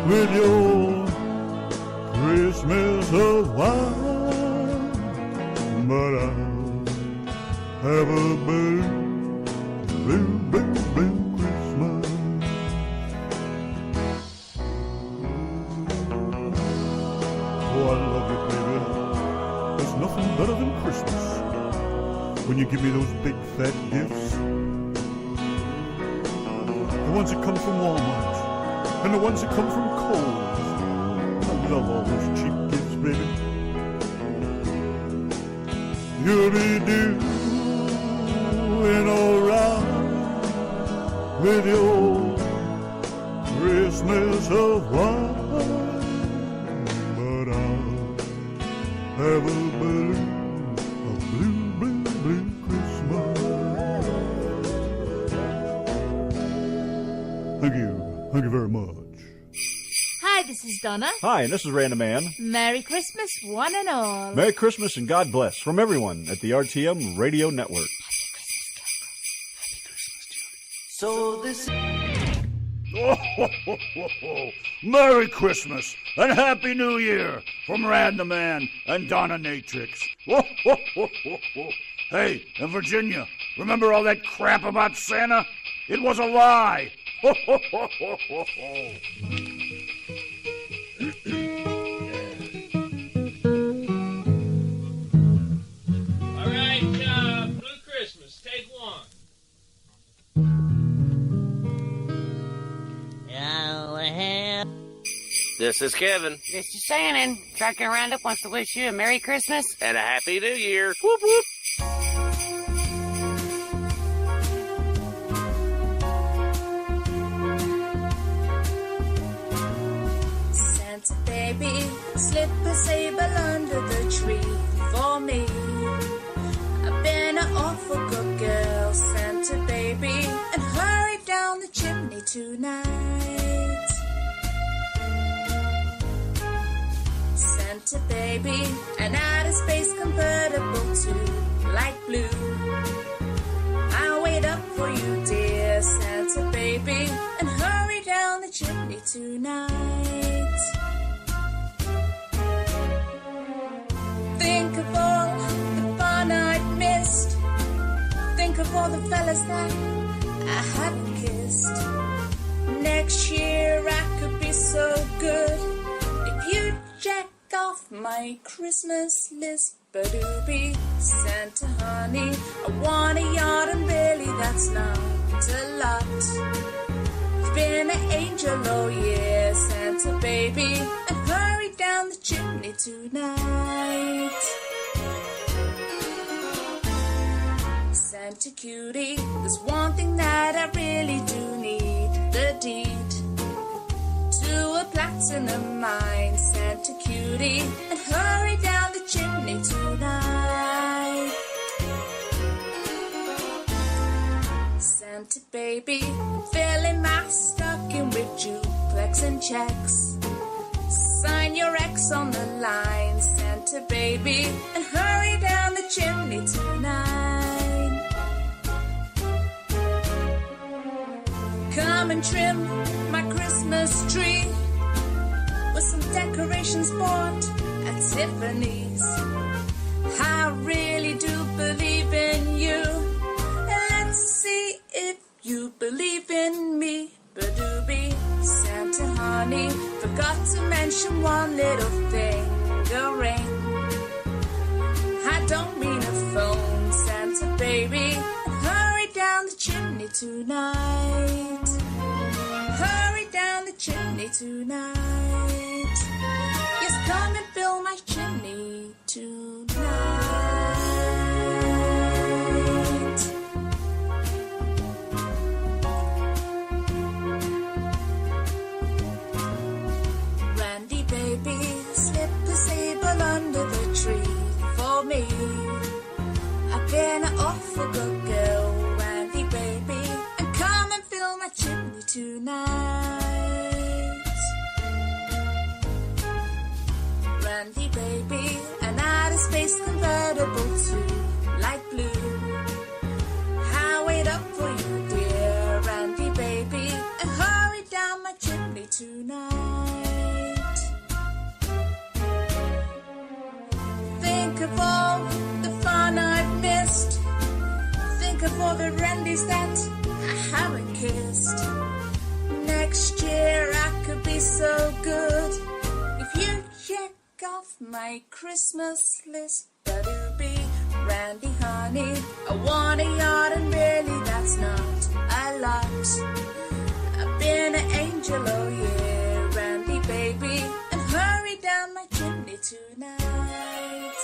with your Christmas of wine, but I'll have a blue Christmas. Oh, I love you, baby. There's nothing better than Christmas when you give me those big fat gifts. The ones that come from Walmart and the ones that come from Kohl's. I love all those cheap gifts, baby. You'll be doing alright with your Christmas of wine, but I'll have a blue Christmas. Thank you very much. Hi, this is Donna. Hi, and this is Random Man. Merry Christmas, one and all. Merry Christmas and God bless from everyone at the RTM Radio Network. So this Merry Christmas and Happy New Year from Random Man and Donna Natrix. Hey, in Virginia, remember all that crap about Santa? It was a lie. All right, Blue Christmas, take one. This is Kevin. This is Shannon. Trucking Roundup wants to wish you a Merry Christmas and a Happy New Year. Whoop, whoop. slip a sable under the tree for me. I've been an awful good girl, Santa baby, and hurry down the chimney tonight. Santa baby, an outer space convertible to light blue. I'll wait up for you, dear Santa baby, and hurry down the chimney tonight. Think of all the fun I've missed. Think of all the fellas that I haven't kissed. Next year I could be so good if you check off my Christmas list. Ba-doobie, Santa honey, I want a yacht, and really that's not a lot. I've been an angel all year, Santa baby, and hurry down the chimney tonight. Santa cutie, there's one thing that I really do need, the deed to a platinum mine, Santa cutie, and hurry down the chimney tonight. Santa baby, filling my stocking with duplex and checks. Sign your X on the line, Santa baby, and hurry down the chimney tonight. Come and trim my Christmas tree with some decorations bought at Tiffany's. I really do believe in you. Let's see if you believe in me. Ba-doobie, Santa honey, forgot to mention one little thing, a ring. I don't mean a phone, Santa baby, and hurry down the chimney tonight. Hurry down the chimney tonight. Yes, come and fill my chimney tonight. Randy baby, slip a sable under the tree for me. I've been an awful good girl, Randy baby, and come and fill my chimney tonight. Randy baby, an outer space convertible to light blue. I'll wait up for you, dear Randy baby, and hurry down my chimney tonight. Think of all the fun I've missed. Think of all the Randys that I haven't kissed. Next year I could be so good if you check off my Christmas list. Ba-doobie, Randy honey, I want a yacht, and really that's not a lot. I've been an angel all year, Randy baby, and hurry down my chimney tonight.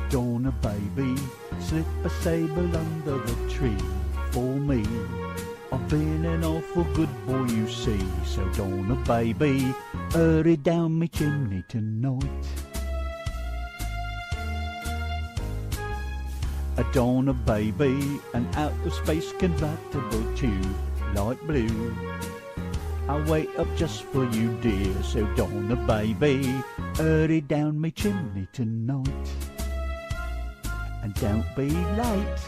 Donna baby, slip a sable under the tree for me. I've been an awful good boy, you see. So Donna baby, hurry down me chimney tonight. A Donna baby, an outer space convertible to light blue. I'll wait up just for you, dear. So Donna baby, hurry down me chimney tonight. And don't be late.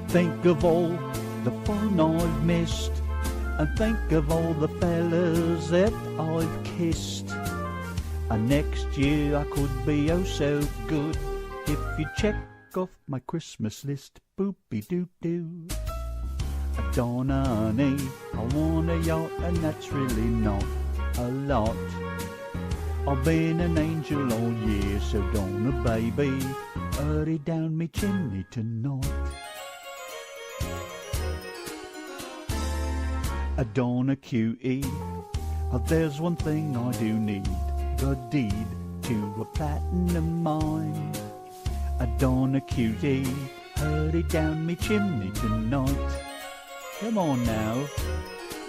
Think of all the fun I've missed, and think of all the fellas that I've kissed. And next year I could be oh so good if you check off my Christmas list. Boopy doo doo. Donna honey, I want a yacht, and that's really not a lot. I've been an angel all year, so Donna baby, hurry down me chimney tonight. A Donna cutie, there's one thing I do need, the deed to a platinum mine. A Donna cutie, hurry down me chimney tonight. Come on now,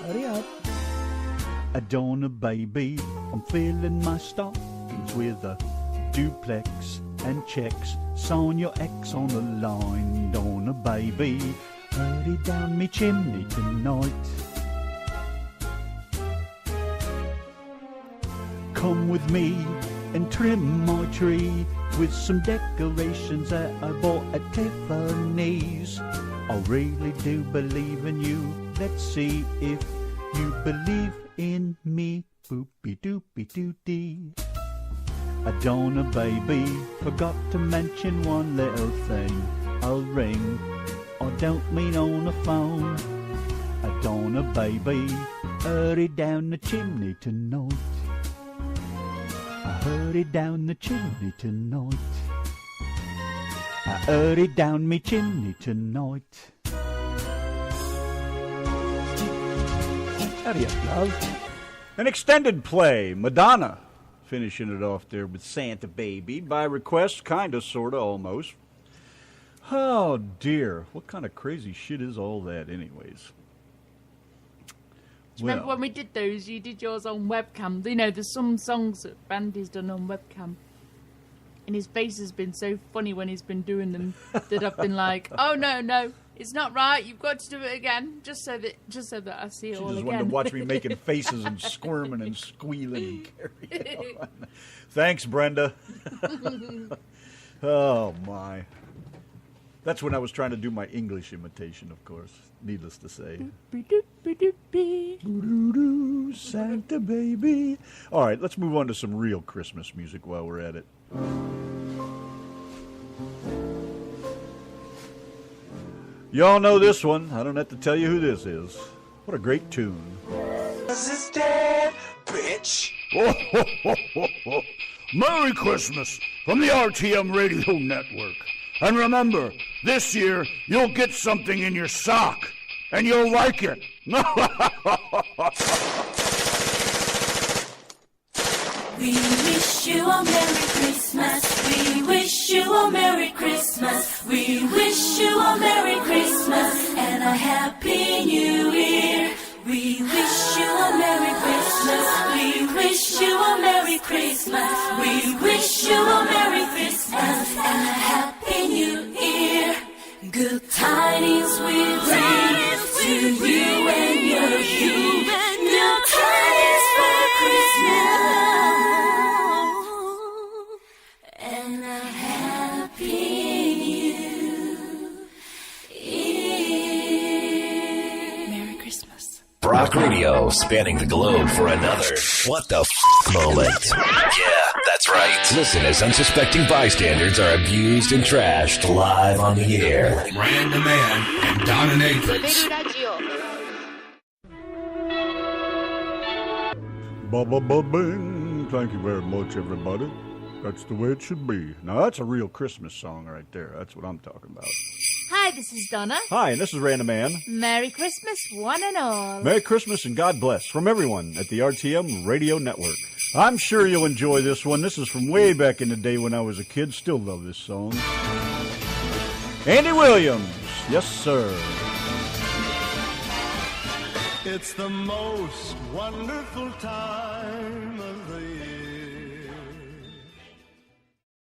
hurry up. A Donna baby, I'm filling my stockings with a duplex and checks. Sign your X on the line, Donna baby, hurry down me chimney tonight. Come with me and trim my tree with some decorations that I bought at Tiffany's. I really do believe in you. Let's see if you believe in me. Boopy doopy doo dee. A Donna baby, forgot to mention one little thing. I'll ring, I don't mean on the phone. A Donna baby, hurry down the chimney tonight. I hurry down the chimney tonight. I hurry down me chimney tonight. Hurry up, love. An extended play, Madonna. Finishing it off there with Santa Baby. By request, kinda, sorta, almost. Oh, dear. What kind of crazy shit is all that, anyways? Do you remember when we did those? You did yours on webcam. You know, there's some songs that Randy's done on webcam. And his face has been so funny when he's been doing them that I've been like, oh, no, it's not right. You've got to do it again, just so that I see it all again. She just wanted to watch me making faces and squirming and squealing and carrying on. Thanks, Brenda. Oh, my. That's when I was trying to do my English imitation, of course, needless to say. Santa baby. All right, let's move on to some real Christmas music while we're at it. Y'all know this one. I don't have to tell you who this is. What a great tune. This is dead, bitch. Merry Christmas from the RTM Radio Network. And remember, this year you'll get something in your sock, and you'll like it. We wish you a Merry Christmas. We wish you a Merry Christmas. We wish you a Merry Christmas and a Happy New Year. We wish you a Merry Christmas. We wish you a Merry Christmas. We wish you a Merry Christmas and a Happy New Year. Good tidings we bring to you and your Hugh. New tidings for Christmas and a Happy New Year. Merry Christmas. Rock Radio, spanning the globe for another what the f*** moment. Yeah, that's right. Listen as unsuspecting bystanders are abused and trashed live on the air. Random Man and Dominatrix. Ba-ba-ba-bing. Thank you very much, everybody. That's the way it should be. Now, that's a real Christmas song right there. That's what I'm talking about. Hi, this is Donna. Hi, and this is Random Man. Merry Christmas, one and all. Merry Christmas and God bless from everyone at the RTM Radio Network. I'm sure you'll enjoy this one. This is from way back in the day when I was a kid. Still love this song. Andy Williams. Yes, sir. It's the most wonderful time